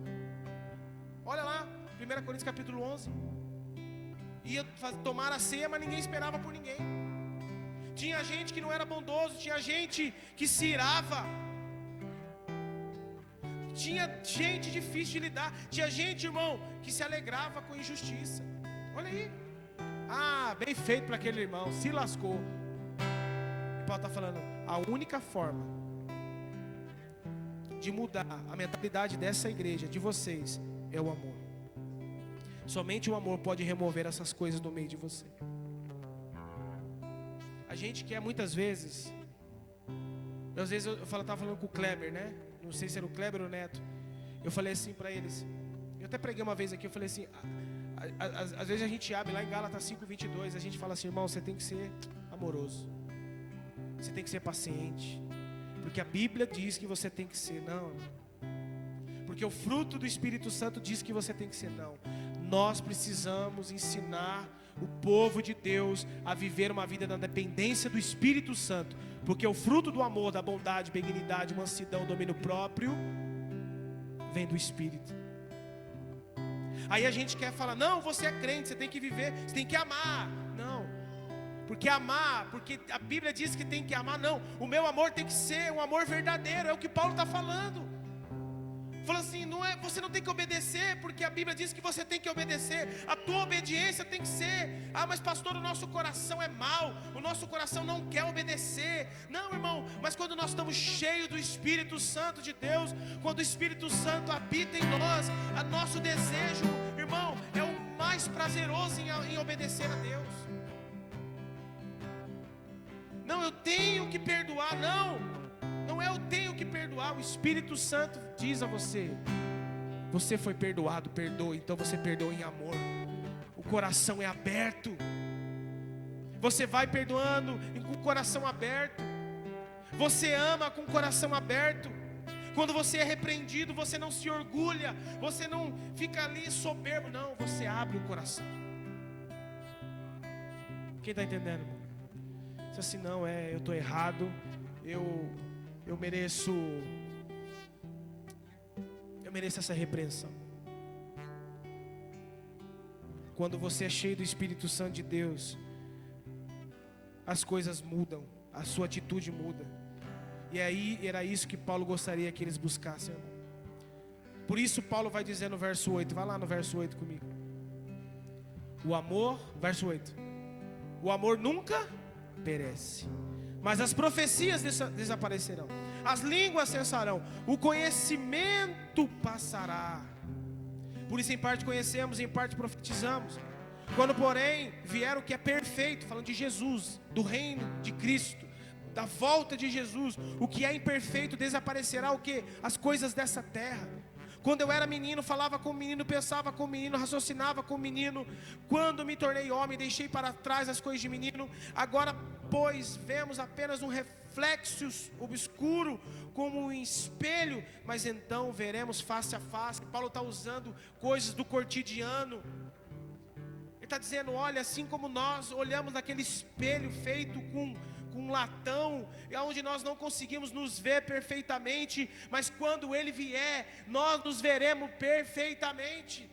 Olha lá, 1 Coríntios capítulo 11. Ia tomar a ceia, mas ninguém esperava por ninguém. Tinha gente que não era bondoso, tinha gente que se irava, tinha gente difícil de lidar, tinha gente, irmão, que se alegrava com injustiça. Olha aí. Ah, bem feito para aquele irmão, se lascou. E Paulo está falando, a única forma de mudar a mentalidade dessa igreja, de vocês, é o amor. Somente o amor pode remover essas coisas do meio de você. A gente quer muitas vezes, às vezes eu estava falando com o Kleber, né? Não sei se era o Kleber ou o Neto. Eu falei assim para eles, eu até preguei uma vez aqui, eu falei assim, às vezes a gente abre lá em Gálatas 5:22, a gente fala assim, irmão, você tem que ser amoroso, você tem que ser paciente, porque a Bíblia diz que você tem que ser. Não, porque o fruto do Espírito Santo diz que você tem que ser. Não, nós precisamos ensinar o povo de Deus a viver uma vida na dependência do Espírito Santo, porque o fruto do amor, da bondade, benignidade, mansidão, domínio próprio vem do Espírito. Aí a gente quer falar, não, você é crente, você tem que viver, você tem que amar. Não, porque amar, porque a Bíblia diz que tem que amar. Não, o meu amor tem que ser um amor verdadeiro, é o que Paulo está falando. Falou assim, você não tem que obedecer, porque a Bíblia diz que você tem que obedecer. A tua obediência tem que ser, mas pastor, o nosso coração é mau, o nosso coração não quer obedecer. Não, irmão, mas quando nós estamos cheios do Espírito Santo de Deus, quando o Espírito Santo habita em nós, o nosso desejo, irmão, é o mais prazeroso em obedecer a Deus. Não, eu tenho que perdoar, não é eu tenho que perdoar. O Espírito Santo diz a você, você foi perdoado, perdoa. Então você perdoa em amor. O coração é aberto. Você vai perdoando com o coração aberto. Você ama com o coração aberto. Quando você é repreendido, você não se orgulha, você não fica ali soberbo. Não, você abre o coração. Quem está entendendo, irmão? Diz assim, não, eu estou errado, eu mereço essa repreensão. Quando você é cheio do Espírito Santo de Deus, as coisas mudam, a sua atitude muda. E aí era isso que Paulo gostaria que eles buscassem, irmão. Por isso Paulo vai dizer no verso 8, vai lá no verso 8 comigo. O amor, verso 8, o amor nunca perece, mas as profecias desaparecerão, as línguas cessarão, o conhecimento passará. Por isso em parte conhecemos, em parte profetizamos. Quando porém vier o que é perfeito, falando de Jesus, do reino de Cristo, da volta de Jesus, o que é imperfeito desaparecerá, o que? As coisas dessa terra. Quando eu era menino, falava como menino, pensava como menino, raciocinava como menino. Quando me tornei homem, deixei para trás as coisas de menino. Agora, pois, vemos apenas um reflexo obscuro, como um espelho, mas então veremos face a face. Paulo está usando coisas do cotidiano. Ele está dizendo, olha, assim como nós olhamos naquele espelho feito com latão, onde nós não conseguimos nos ver perfeitamente, mas quando Ele vier, nós nos veremos perfeitamente.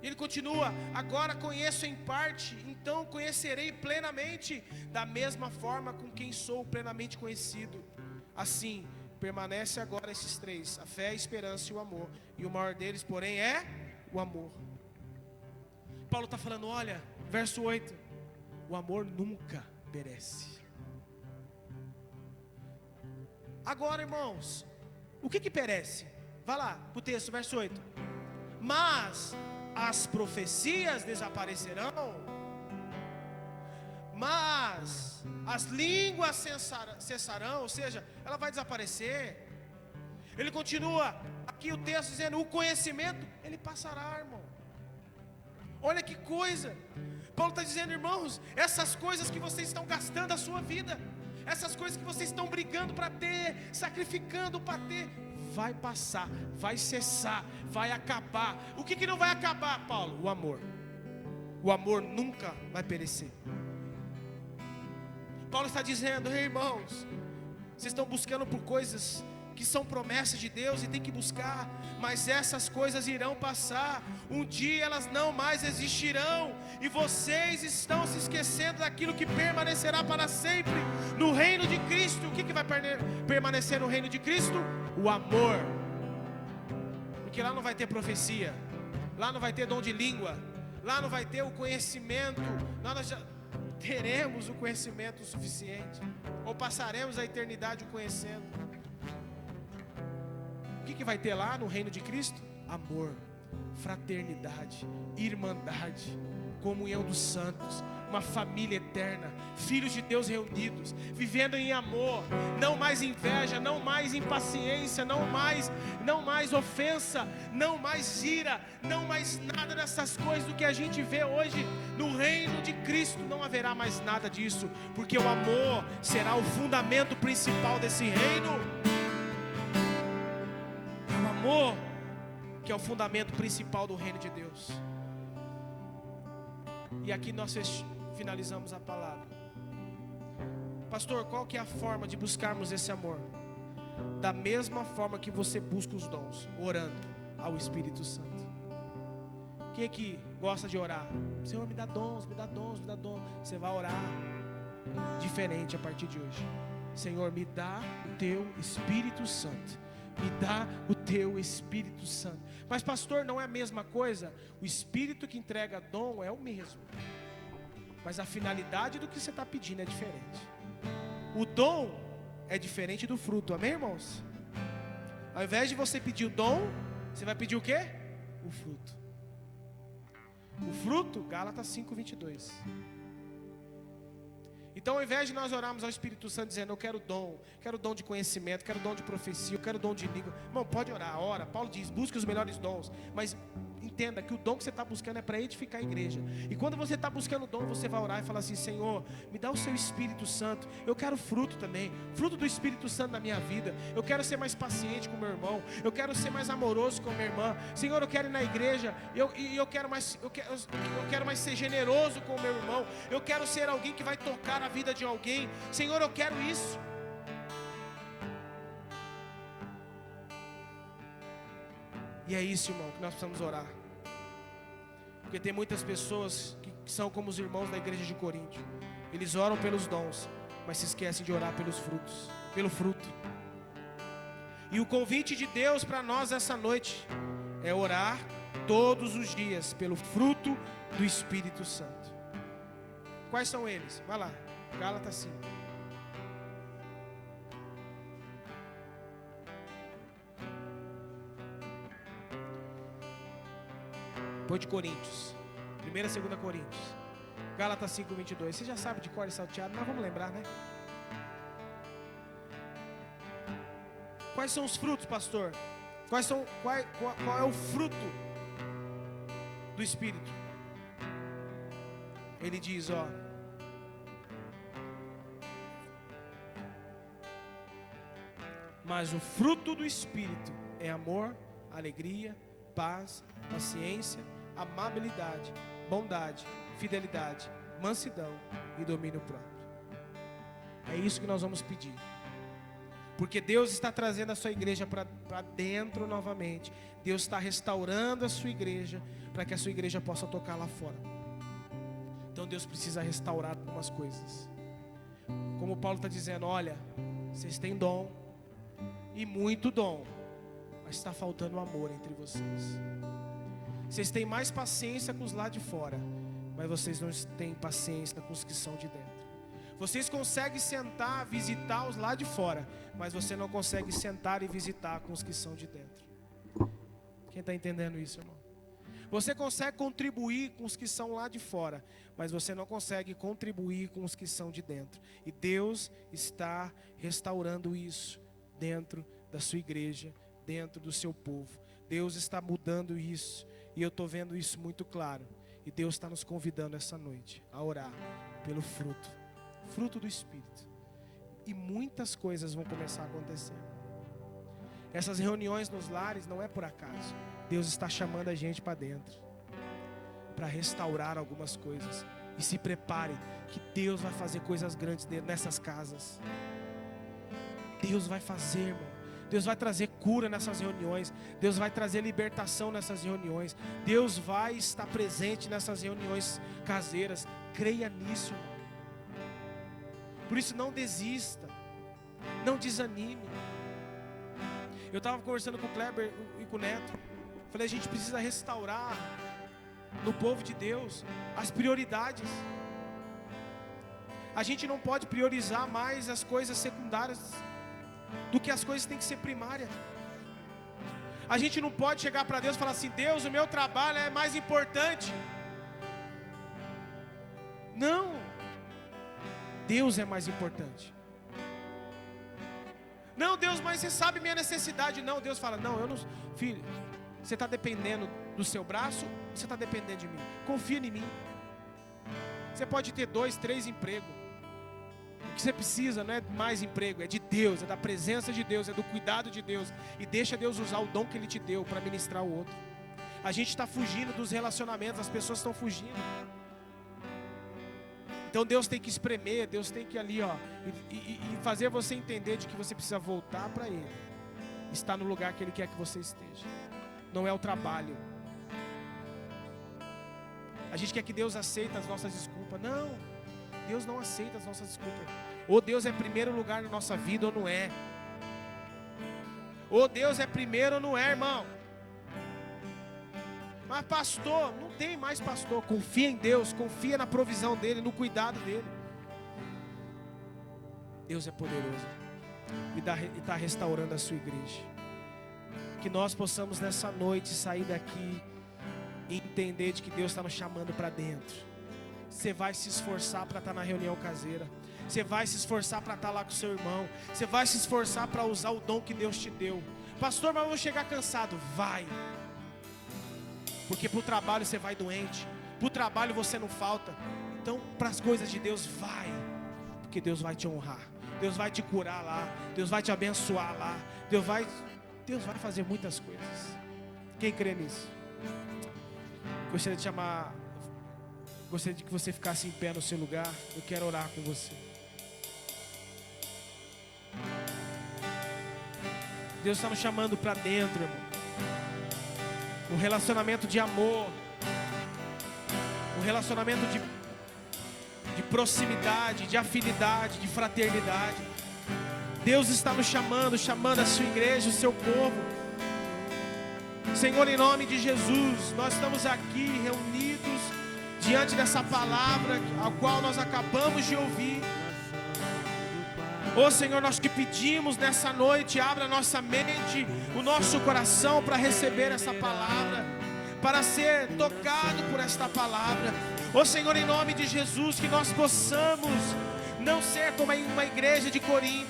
Ele continua, agora conheço em parte, então conhecerei plenamente, da mesma forma com quem sou plenamente conhecido. Assim, permanece agora esses três, a fé, a esperança e o amor, e o maior deles, porém, é o amor. Paulo está falando, olha, verso 8, o amor nunca perece. Agora, irmãos, o que perece? Vai lá, para o texto, verso 8. Mas as profecias desaparecerão, mas as línguas cessarão, ou seja, ela vai desaparecer. Ele continua, aqui o texto dizendo, o conhecimento, ele passará, irmão. Olha que coisa. Paulo está dizendo, irmãos, essas coisas que vocês estão gastando a sua vida, essas coisas que vocês estão brigando para ter, sacrificando para ter, vai passar, vai cessar, vai acabar. O que não vai acabar, Paulo? O amor. O amor nunca vai perecer. Paulo está dizendo, irmãos, vocês estão buscando por coisas que são promessas de Deus e tem que buscar, mas essas coisas irão passar, um dia elas não mais existirão, e vocês estão se esquecendo daquilo que permanecerá para sempre, no reino de Cristo. O que vai permanecer no reino de Cristo? O amor, porque lá não vai ter profecia, lá não vai ter dom de língua, lá não vai ter o conhecimento, lá nós já teremos o conhecimento suficiente, ou passaremos a eternidade o conhecendo. O que vai ter lá no reino de Cristo? Amor, fraternidade, irmandade, comunhão dos santos, uma família eterna, filhos de Deus reunidos, vivendo em amor, não mais inveja, não mais impaciência, não mais ofensa, não mais ira, não mais nada dessas coisas do que a gente vê hoje. No reino de Cristo não haverá mais nada disso, porque o amor será o fundamento principal desse reino. Amor, que é o fundamento principal do reino de Deus. E aqui nós finalizamos a palavra. Pastor, qual que é a forma de buscarmos esse amor? Da mesma forma que você busca os dons, orando ao Espírito Santo. Quem aqui gosta de orar? Senhor, me dá dons, me dá dons, me dá dons. Você vai orar diferente a partir de hoje. Senhor, me dá o teu Espírito Santo. Me dá o teu Espírito Santo. Mas pastor, não é a mesma coisa? O Espírito que entrega dom é o mesmo, mas a finalidade do que você está pedindo é diferente. O dom é diferente do fruto, amém, irmãos? Ao invés de você pedir o dom, você vai pedir o quê? O fruto. O fruto, Gálatas 5:22. Então, ao invés de nós orarmos ao Espírito Santo dizendo, eu quero dom de conhecimento, quero dom de profecia, eu quero dom de língua. Irmão, pode orar, ora. Paulo diz, busque os melhores dons, mas entenda que o dom que você está buscando é para edificar a igreja. E quando você está buscando o dom, você vai orar e falar assim, Senhor, me dá o seu Espírito Santo. Eu quero fruto também, fruto do Espírito Santo na minha vida. Eu quero ser mais paciente com meu irmão, eu quero ser mais amoroso com minha irmã. Senhor, eu quero ir na igreja, eu quero mais ser generoso com o meu irmão. Eu quero ser alguém que vai tocar a vida de alguém. Senhor, eu quero isso. E é isso, irmão, que nós precisamos orar. Porque tem muitas pessoas que são como os irmãos da igreja de Corinto. Eles oram pelos dons, mas se esquecem de orar pelos frutos, pelo fruto. E o convite de Deus para nós essa noite é orar todos os dias pelo fruto do Espírito Santo. Quais são eles? Vai lá, Gálatas 5. Depois de Coríntios. 1ª e 2ª Coríntios. Gálatas 5:22. Você já sabe de cor e salteado, mas vamos lembrar, né? Quais são os frutos, pastor? Qual é o fruto do Espírito? Ele diz, ó. Mas o fruto do Espírito é amor, alegria, paz, paciência, amabilidade, bondade, fidelidade, mansidão e domínio próprio. É isso que nós vamos pedir. Porque Deus está trazendo a sua igreja para dentro novamente. Deus está restaurando a sua igreja para que a sua igreja possa tocar lá fora. Então Deus precisa restaurar algumas coisas. Como Paulo está dizendo, olha, vocês têm dom, e muito dom, mas está faltando amor entre vocês. Vocês têm mais paciência com os lá de fora, mas vocês não têm paciência com os que são de dentro. Vocês conseguem sentar, visitar os lá de fora, mas você não consegue sentar e visitar com os que são de dentro. Quem está entendendo isso, irmão? Você consegue contribuir com os que são lá de fora, mas você não consegue contribuir com os que são de dentro. E Deus está restaurando isso dentro da sua igreja, dentro do seu povo. Deus está mudando isso, e eu estou vendo isso muito claro. E Deus está nos convidando essa noite a orar pelo fruto do Espírito. E muitas coisas vão começar a acontecer. Essas reuniões nos lares não é por acaso. Deus está chamando a gente para dentro, para restaurar algumas coisas. E se prepare, que Deus vai fazer coisas grandes nessas casas. Deus vai fazer, irmão. Deus vai trazer cura nessas reuniões. Deus vai trazer libertação nessas reuniões. Deus vai estar presente nessas reuniões caseiras. Creia nisso, irmão. Por isso não desista, não desanime. Eu estava conversando com o Kleber e com o Neto. Falei, a gente precisa restaurar no povo de Deus as prioridades. A gente não pode priorizar mais as coisas secundárias do que as coisas que têm que ser primárias. A gente não pode chegar para Deus e falar assim, Deus, o meu trabalho é mais importante. Não. Deus é mais importante. Não, Deus, mas você sabe minha necessidade. Não, Deus fala, não, eu não. Filho, você está dependendo do seu braço, você está dependendo de mim. Confia em mim. Você pode ter 2, 3 empregos. O que você precisa não é mais emprego, é de Deus, é da presença de Deus, é do cuidado de Deus. E deixa Deus usar o dom que Ele te deu para ministrar o outro. A gente está fugindo dos relacionamentos, as pessoas estão fugindo. Então Deus tem que espremer, Deus tem que ali, ó, e fazer você entender de que você precisa voltar para Ele. Estar no lugar que Ele quer que você esteja. Não é o trabalho. A gente quer que Deus aceite as nossas desculpas. Não, Deus não aceita as nossas desculpas. Ou Deus é primeiro lugar na nossa vida ou não é. Ou Deus é primeiro ou não é, irmão. Mas pastor, não tem mais pastor. Confia em Deus, confia na provisão dEle, no cuidado dEle. Deus é poderoso e está restaurando a sua igreja. Que nós possamos nessa noite sair daqui e entender de que Deus está nos chamando para dentro. Você vai se esforçar para estar na reunião caseira. Você vai se esforçar para estar lá com o seu irmão. Você vai se esforçar para usar o dom que Deus te deu. Pastor, mas eu vou chegar cansado. Vai. Porque para o trabalho você vai doente. Para o trabalho você não falta. Então para as coisas de Deus vai. Porque Deus vai te honrar. Deus vai te curar lá. Deus vai te abençoar lá. Deus vai fazer muitas coisas. Quem crê nisso? Gostaria de que você ficasse em pé no seu lugar. Eu quero orar com você. Deus está nos chamando para dentro, irmão. Um relacionamento de amor. Um relacionamento de proximidade, de afinidade, de fraternidade. Deus está nos chamando a sua igreja, o seu povo. Senhor, em nome de Jesus, nós estamos aqui reunidos diante dessa palavra a qual nós acabamos de ouvir. Ô Senhor, nós te pedimos nessa noite, abra a nossa mente, o nosso coração para receber essa palavra. para ser tocado por esta palavra. Ó Senhor, em nome de Jesus, que nós possamos não ser como uma igreja de Corinto,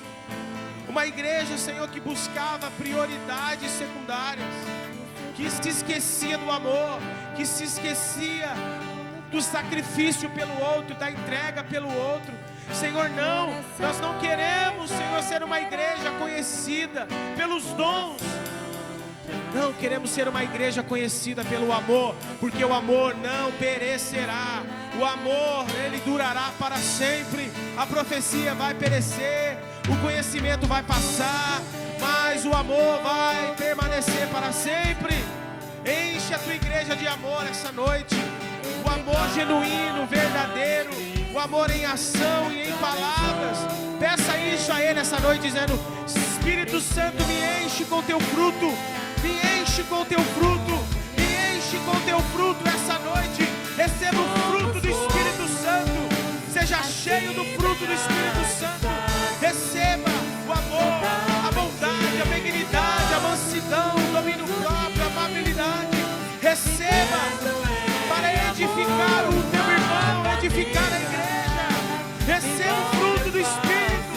uma igreja, Senhor, que buscava prioridades secundárias, que se esquecia do amor, que se esquecia do sacrifício pelo outro, da entrega pelo outro. Senhor, não, nós não queremos, Senhor, ser uma igreja conhecida pelos dons. Não, queremos ser uma igreja conhecida pelo amor, porque o amor não perecerá. O amor, ele durará para sempre. A profecia vai perecer, o conhecimento vai passar, mas o amor vai permanecer para sempre. Enche a tua igreja de amor essa noite. O amor genuíno, verdadeiro, o amor em ação e em palavras. Peça isso a Ele essa noite, dizendo: Espírito Santo, me enche com teu fruto, me enche com teu fruto, me enche com teu fruto essa noite. Receba o fruto do Espírito Santo, seja cheio do fruto do Espírito Santo. Receba o amor, a bondade, a benignidade, a mansidão, o domínio próprio, a amabilidade. Receba para edificar o teu irmão, edificar a igreja. Receba o fruto do Espírito,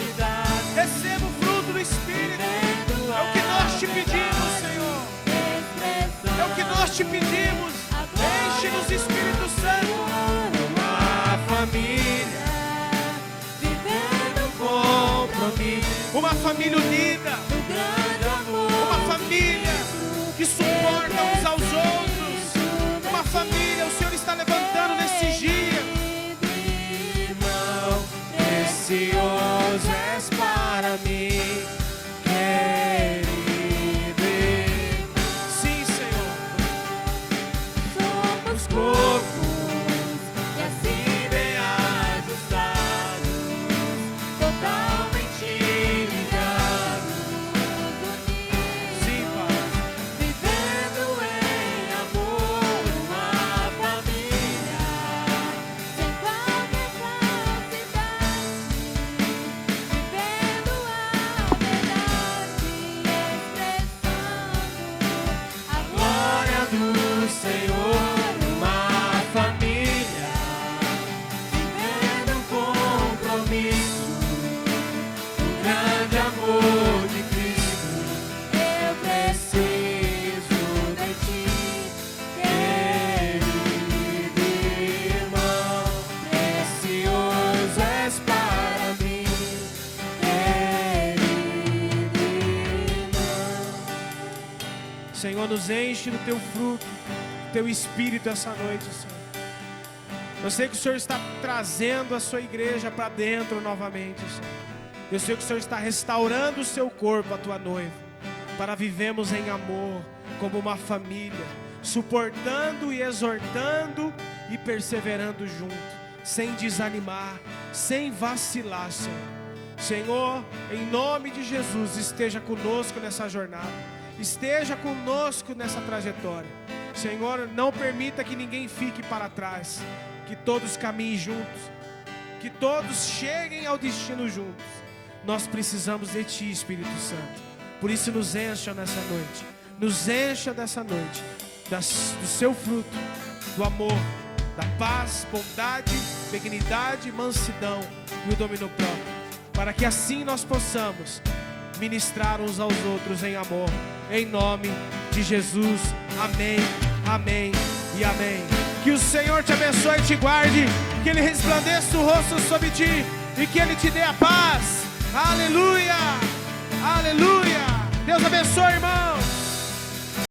receba o fruto do Espírito. É o que nós te pedimos, Senhor, é o que nós te pedimos. Enche-nos, Espírito Santo. Uma família vivendo compromisso, uma família unida, uma família que suporta uns aos outros, uma família, o Senhor está levantando nesses dias. Irmão, precioso és para mim, querido. Sim, Senhor. Somos corpos e assim bem ajustados, totalmente ligados. Sim, Pai. Vivendo em amor, uma família, sem qualquer falsidade, vivendo a verdade, expressando a glória do Senhor. Uma família, vivendo um compromisso, um grande amor de Cristo. Eu preciso de ti, querido irmão, precioso és para mim, querido irmão. Senhor, nos enche do teu fruto, teu Espírito essa noite, Senhor. Eu sei que o Senhor está trazendo a sua igreja para dentro novamente, Senhor. Eu sei que o Senhor está restaurando o seu corpo, a tua noiva, para vivermos em amor, como uma família, suportando e exortando e perseverando junto, sem desanimar, sem vacilar, Senhor. Senhor, em nome de Jesus, esteja conosco nessa jornada, esteja conosco nessa trajetória. Senhor, não permita que ninguém fique para trás, que todos caminhem juntos, que todos cheguem ao destino juntos. Nós precisamos de Ti, Espírito Santo. Por isso nos encha nessa noite, nos encha dessa noite do seu fruto, do amor, da paz, bondade, benignidade, mansidão e o domínio próprio, para que assim nós possamos ministrar uns aos outros em amor, em nome de Jesus. Amém, amém e amém. Que o Senhor te abençoe e te guarde, que Ele resplandeça o rosto sobre ti e que Ele te dê a paz. Aleluia, aleluia. Deus abençoe, irmão.